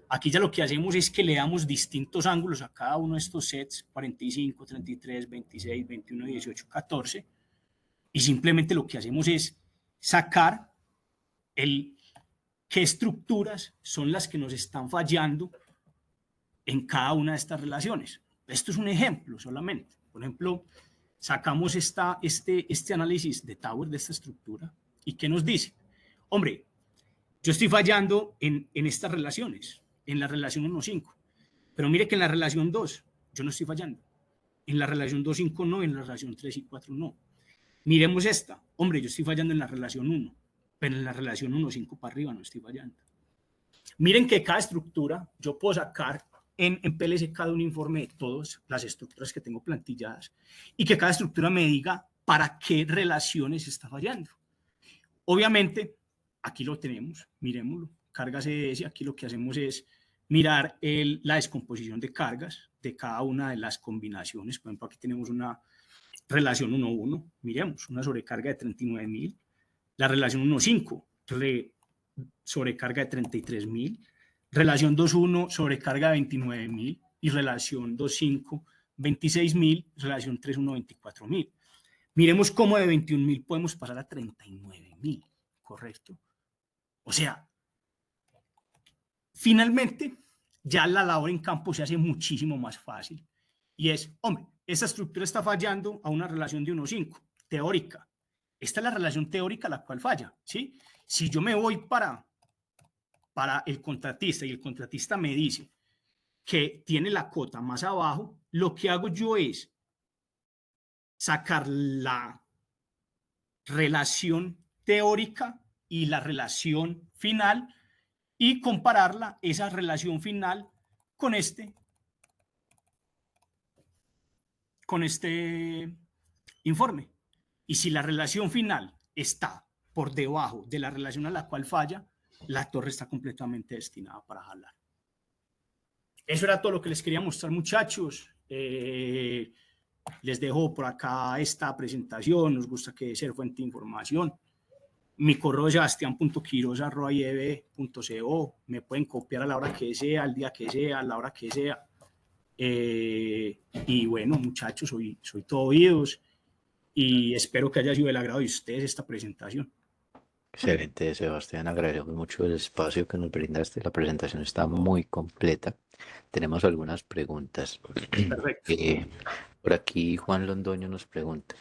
Aquí ya lo que hacemos es que le damos distintos ángulos a cada uno de estos sets, 45, 33, 26, 21, 18, 14, y simplemente lo que hacemos es sacar qué estructuras son las que nos están fallando en cada una de estas relaciones. Esto es un ejemplo solamente. Por ejemplo, sacamos este análisis de Tower de esta estructura y ¿qué nos dice? Hombre, yo estoy fallando en estas relaciones, en la relación 1,5, pero mire que en la relación 2 yo no estoy fallando. En la relación 2,5 no, en la relación 3 y 4 no. Miremos esta. Hombre, yo estoy fallando en la relación 1, pero en la relación 1,5 para arriba no estoy fallando. Miren que cada estructura yo puedo sacar en PLSK de un informe de todas las estructuras que tengo plantilladas y que cada estructura me diga para qué relaciones está fallando. Obviamente, aquí lo tenemos, miremoslo, cargas EDS, aquí lo que hacemos es mirar la descomposición de cargas de cada una de las combinaciones. Por ejemplo, aquí tenemos una relación 1,1, miremos, una sobrecarga de 39.000, la relación 1,5, sobrecarga de 33.000, relación 2,1, sobrecarga de 29.000 y relación 2,5, 26.000, relación 3,1, 24.000. Miremos cómo de 21.000 podemos pasar a 39.000, ¿correcto? O sea, finalmente, ya la labor en campo se hace muchísimo más fácil. Y es, hombre, esta estructura está fallando a una relación de 1,5, teórica. Esta es la relación teórica a la cual falla, ¿sí? Si yo me voy para el contratista y el contratista me dice que tiene la cota más abajo, lo que hago yo es sacar la relación teórica y la relación final y compararla, esa relación final, con este informe. Y si la relación final está por debajo de la relación a la cual falla, la torre está completamente destinada para jalar. Eso era todo lo que les quería mostrar, muchachos. Les dejo por acá esta presentación, nos gusta que ser fuente de información. Mi correo es sebastian.quiroz@ieb.co, me pueden copiar a la hora que sea, al día que sea, a la hora que sea. Y bueno, muchachos, soy todo oídos y espero que haya sido del agrado de ustedes esta presentación. Excelente, Sebastián. Agradecemos mucho el espacio que nos brindaste. La presentación está muy completa. Tenemos algunas preguntas. Perfecto. Por aquí Juan Londoño nos pregunta,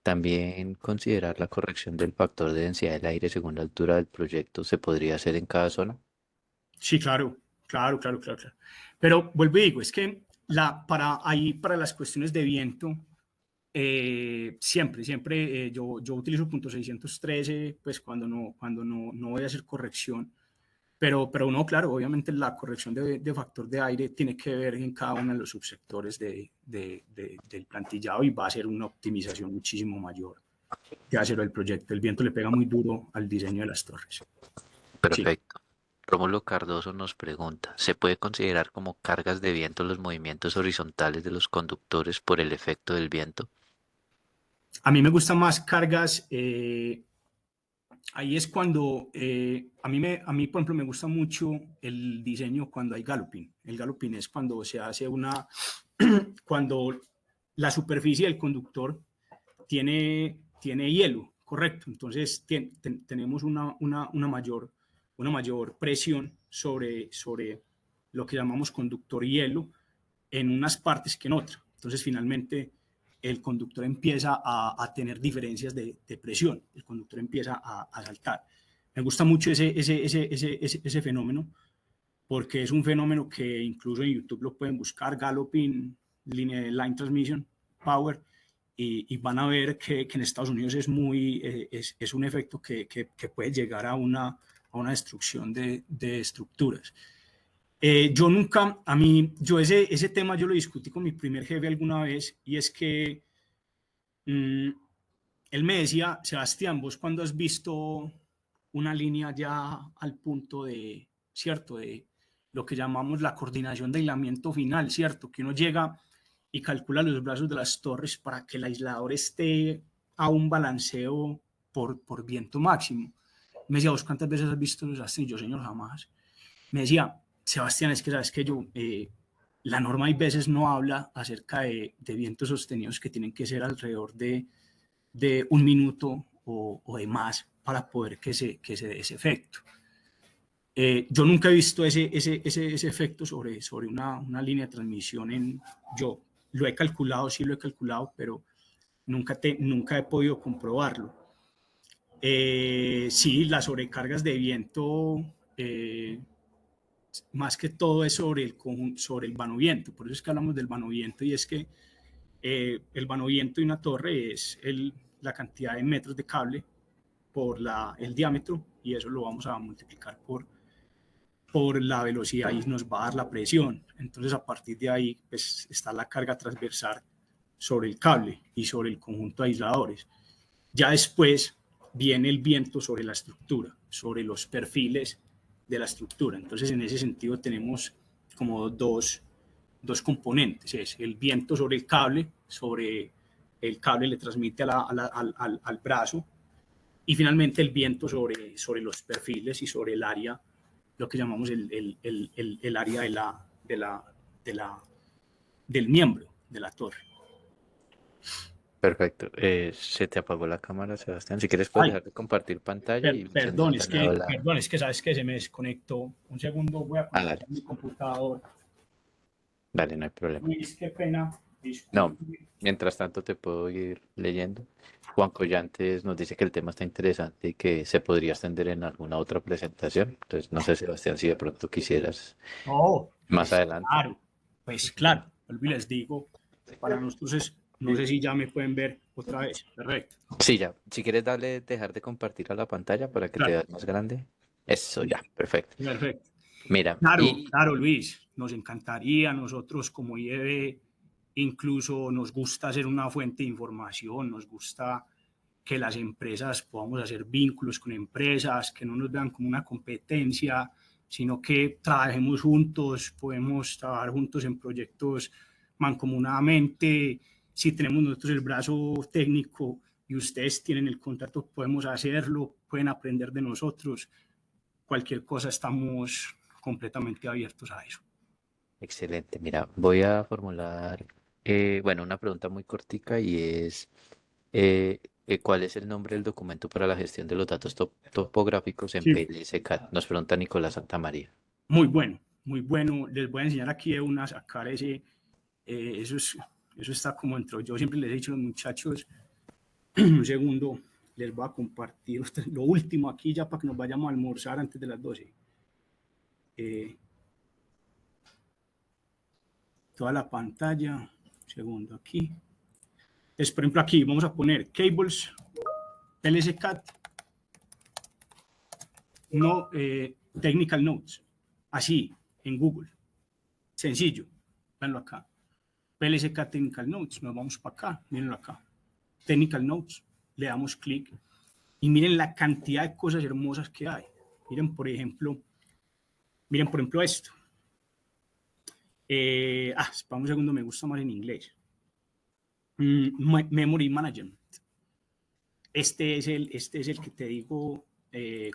¿también considerar la corrección del factor de densidad del aire según la altura del proyecto se podría hacer en cada zona? Sí, claro. Pero vuelvo y digo, es que para las cuestiones de viento, siempre yo utilizo punto 613, pues cuando no voy a hacer corrección, pero no, claro, obviamente la corrección de factor de aire tiene que ver en cada uno de los subsectores del plantillado y va a ser una optimización muchísimo mayor que hacerlo el proyecto. El viento le pega muy duro al diseño de las torres. Sí. Perfecto. Rómulo Cardoso nos pregunta, ¿se puede considerar como cargas de viento los movimientos horizontales de los conductores por el efecto del viento? A mí me gustan más cargas. Ahí es cuando a mí, por ejemplo, me gusta mucho el diseño cuando hay galloping. El galloping es cuando se hace cuando la superficie del conductor tiene hielo, correcto. Entonces tenemos una mayor presión sobre lo que llamamos conductor hielo en unas partes que en otras. Entonces, finalmente, el conductor empieza a tener diferencias de presión, el conductor empieza a saltar. Me gusta mucho ese fenómeno, porque es un fenómeno que incluso en YouTube lo pueden buscar, Galloping Line Transmission Power, y van a ver que en Estados Unidos es un efecto que puede llegar a una destrucción de estructuras. Yo ese tema yo lo discutí con mi primer jefe alguna vez, y es que él me decía, Sebastián, vos cuando has visto una línea ya al punto ¿cierto? De lo que llamamos la coordinación de aislamiento final, ¿cierto? Que uno llega y calcula los brazos de las torres para que el aislador esté a un balanceo por viento máximo. Me decía, ¿vos cuántas veces has visto los astros? Y yo, señor, jamás. Me decía, Sebastián, es que sabes que la norma hay veces no habla acerca de vientos sostenidos que tienen que ser alrededor de un minuto o de más para poder que se dé ese efecto. Yo nunca he visto ese efecto sobre una línea de transmisión. Yo lo he calculado, sí lo he calculado, pero nunca he podido comprobarlo. Sí, las sobrecargas de viento, más que todo es sobre el vanoviento. Por eso es que hablamos del vanoviento, y es que el vanoviento de una torre es la cantidad de metros de cable por el diámetro, y eso lo vamos a multiplicar por la velocidad y nos va a dar la presión. Entonces, a partir de ahí, pues, está la carga transversal sobre el cable y sobre el conjunto de aisladores. Ya después viene el viento sobre la estructura, sobre los perfiles de la estructura. Entonces, en ese sentido, tenemos como dos componentes. Es el viento sobre el cable le transmite al brazo, y finalmente el viento sobre los perfiles y sobre el área, lo que llamamos el área del miembro de la torre. Perfecto. Se te apagó la cámara, Sebastián. Si quieres, puedes Ay, dejar de compartir pantalla y perdón, mencionar de nuevo la... es que sabes que se me desconectó. Un segundo, voy a Ah, conectar dale, mi computador. dale, no hay problema. Luis, qué pena. No, Disculpe. mientras tanto te puedo ir leyendo. Juan Collantes nos dice que el tema está interesante y que se podría extender en alguna otra presentación. Entonces, no sé, Sebastián, si de pronto quisieras No, más adelante. pues claro, vuelvo y les digo, para nosotros no sé si ya me pueden ver otra vez. Perfecto. Sí, ya. Si quieres darle, dejar de compartir a la pantalla para que te Claro, veas más grande. Eso, ya, perfecto. perfecto. Mira, Claro, y claro, Luis, nos encantaría, nosotros como IEB incluso nos gusta ser una fuente de información, nos gusta que las empresas podamos hacer vínculos con empresas, que no nos vean como una competencia, sino que trabajemos juntos, podemos trabajar juntos en proyectos mancomunadamente, si tenemos nosotros el brazo técnico y ustedes tienen el contacto, podemos hacerlo, pueden aprender de nosotros. Cualquier cosa, estamos completamente abiertos a eso. Excelente. Mira, voy a formular, bueno, una pregunta muy cortica y es, ¿cuál es el nombre del documento para la gestión de los datos topográficos en Sí, PLSCAT? Nos pregunta Nicolás Santamaría. muy bueno, muy bueno. Les voy a enseñar aquí de una a sacar ese, eso, eso está como dentro. Yo siempre les he dicho a los muchachos, un segundo, les voy a compartir lo último aquí ya para que nos vayamos a almorzar antes de las 12. Toda la pantalla, un segundo aquí. Entonces, por ejemplo, aquí vamos a poner cables, PLSCAT, no technical notes, así, en Google. Sencillo, véanlo acá. PLSCAT Technical Notes, nos vamos para acá, mírenlo acá. Technical Notes, le damos clic y miren la cantidad de cosas hermosas que hay. Miren por ejemplo esto. Para un segundo, me gusta más en inglés. Memory Management. Este es el que te digo,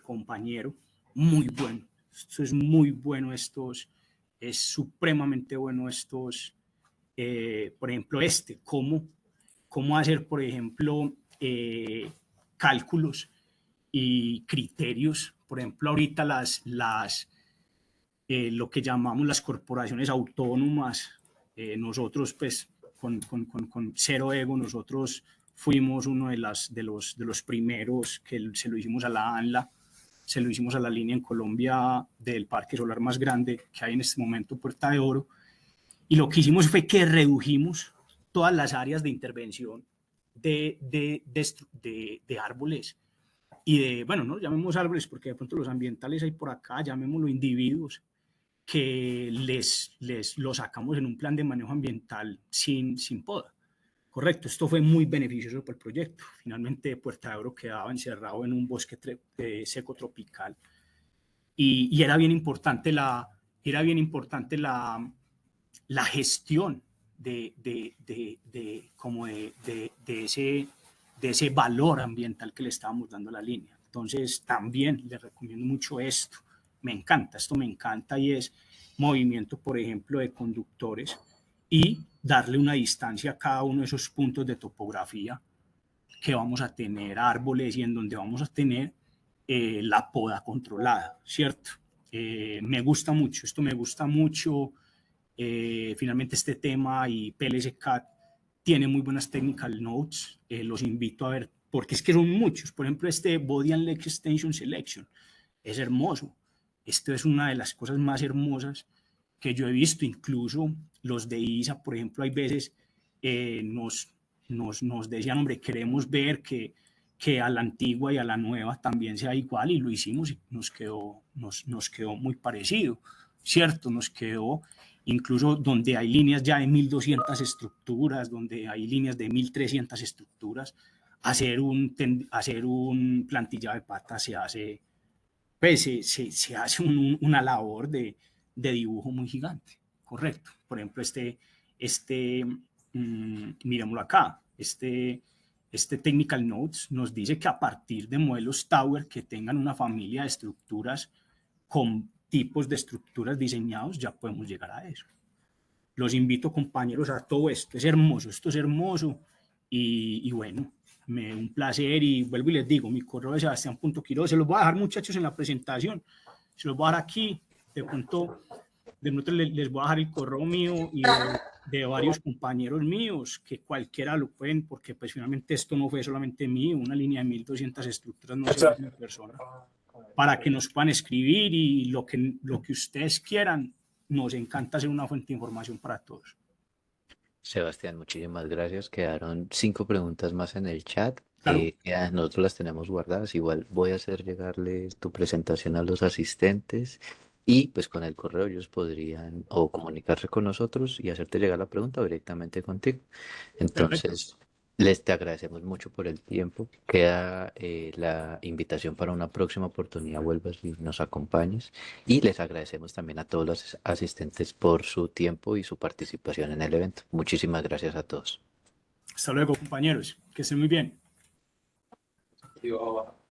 compañero, muy bueno. Esto es muy bueno, es supremamente bueno por ejemplo, cómo hacer, por ejemplo, cálculos y criterios. Por ejemplo, ahorita lo que llamamos las corporaciones autónomas, nosotros pues con cero ego, nosotros fuimos uno de los primeros que se lo hicimos a la ANLA, se lo hicimos a la línea en Colombia del parque solar más grande que hay en este momento, Puerta de Oro, y lo que hicimos fue que redujimos todas las áreas de intervención de árboles y bueno, no llamemos árboles porque de pronto los ambientales hay por acá, llamémoslo individuos, que lo sacamos en un plan de manejo ambiental sin poda. Correcto, esto fue muy beneficioso para el proyecto. Finalmente, Puerta de Oro quedaba encerrado en un bosque seco tropical y era bien importante la gestión de ese valor ambiental que le estábamos dando a la línea. Entonces, también les recomiendo mucho esto. Esto me encanta y es movimiento, por ejemplo, de conductores y darle una distancia a cada uno de esos puntos de topografía que vamos a tener árboles y en donde vamos a tener la poda controlada, ¿cierto? Esto me gusta mucho. Finalmente este tema y PLSCAT tiene muy buenas technical notes, los invito a ver, porque es que son muchos. Por ejemplo, este Body and Leg Extension Selection es hermoso. Esto es una de las cosas más hermosas que yo he visto. Incluso los de ISA, por ejemplo, hay veces nos decían, hombre, queremos ver que a la antigua y a la nueva también sea igual, y lo hicimos y nos quedó muy parecido, ¿cierto? Nos quedó incluso donde hay líneas ya de 1200 estructuras, donde hay líneas de 1300 estructuras, hacer un plantillado de patas se hace una labor de dibujo muy gigante, correcto. Por ejemplo, miremoslo acá, este Technical Notes nos dice que a partir de modelos Tower que tengan una familia de estructuras con tipos de estructuras diseñados, ya podemos llegar a eso. Los invito, compañeros, a todo esto. Esto es hermoso y bueno, un placer, y vuelvo y les digo, mi correo es sebastián.quiroz, se los voy a dejar, muchachos, en la presentación, se los voy a dejar aquí, de pronto les voy a dejar el correo mío y de varios compañeros míos, que cualquiera lo pueden, porque pues finalmente esto no fue solamente mío, una línea de 1200 estructuras no se hace una persona, para que nos puedan escribir y lo que ustedes quieran. Nos encanta hacer una fuente de información para todos. Sebastián, muchísimas gracias. Quedaron 5 preguntas más en el chat. Claro, Nosotros las tenemos guardadas. Igual voy a hacer llegarles tu presentación a los asistentes y pues con el correo ellos podrían o comunicarse con nosotros y hacerte llegar la pregunta o directamente contigo. perfecto. Entonces, Les te agradecemos mucho por el tiempo. Queda la invitación para una próxima oportunidad, vuelvas y nos acompañes. Y les agradecemos también a todos los asistentes por su tiempo y su participación en el evento. Muchísimas gracias a todos. Hasta luego, compañeros. Que estén muy bien.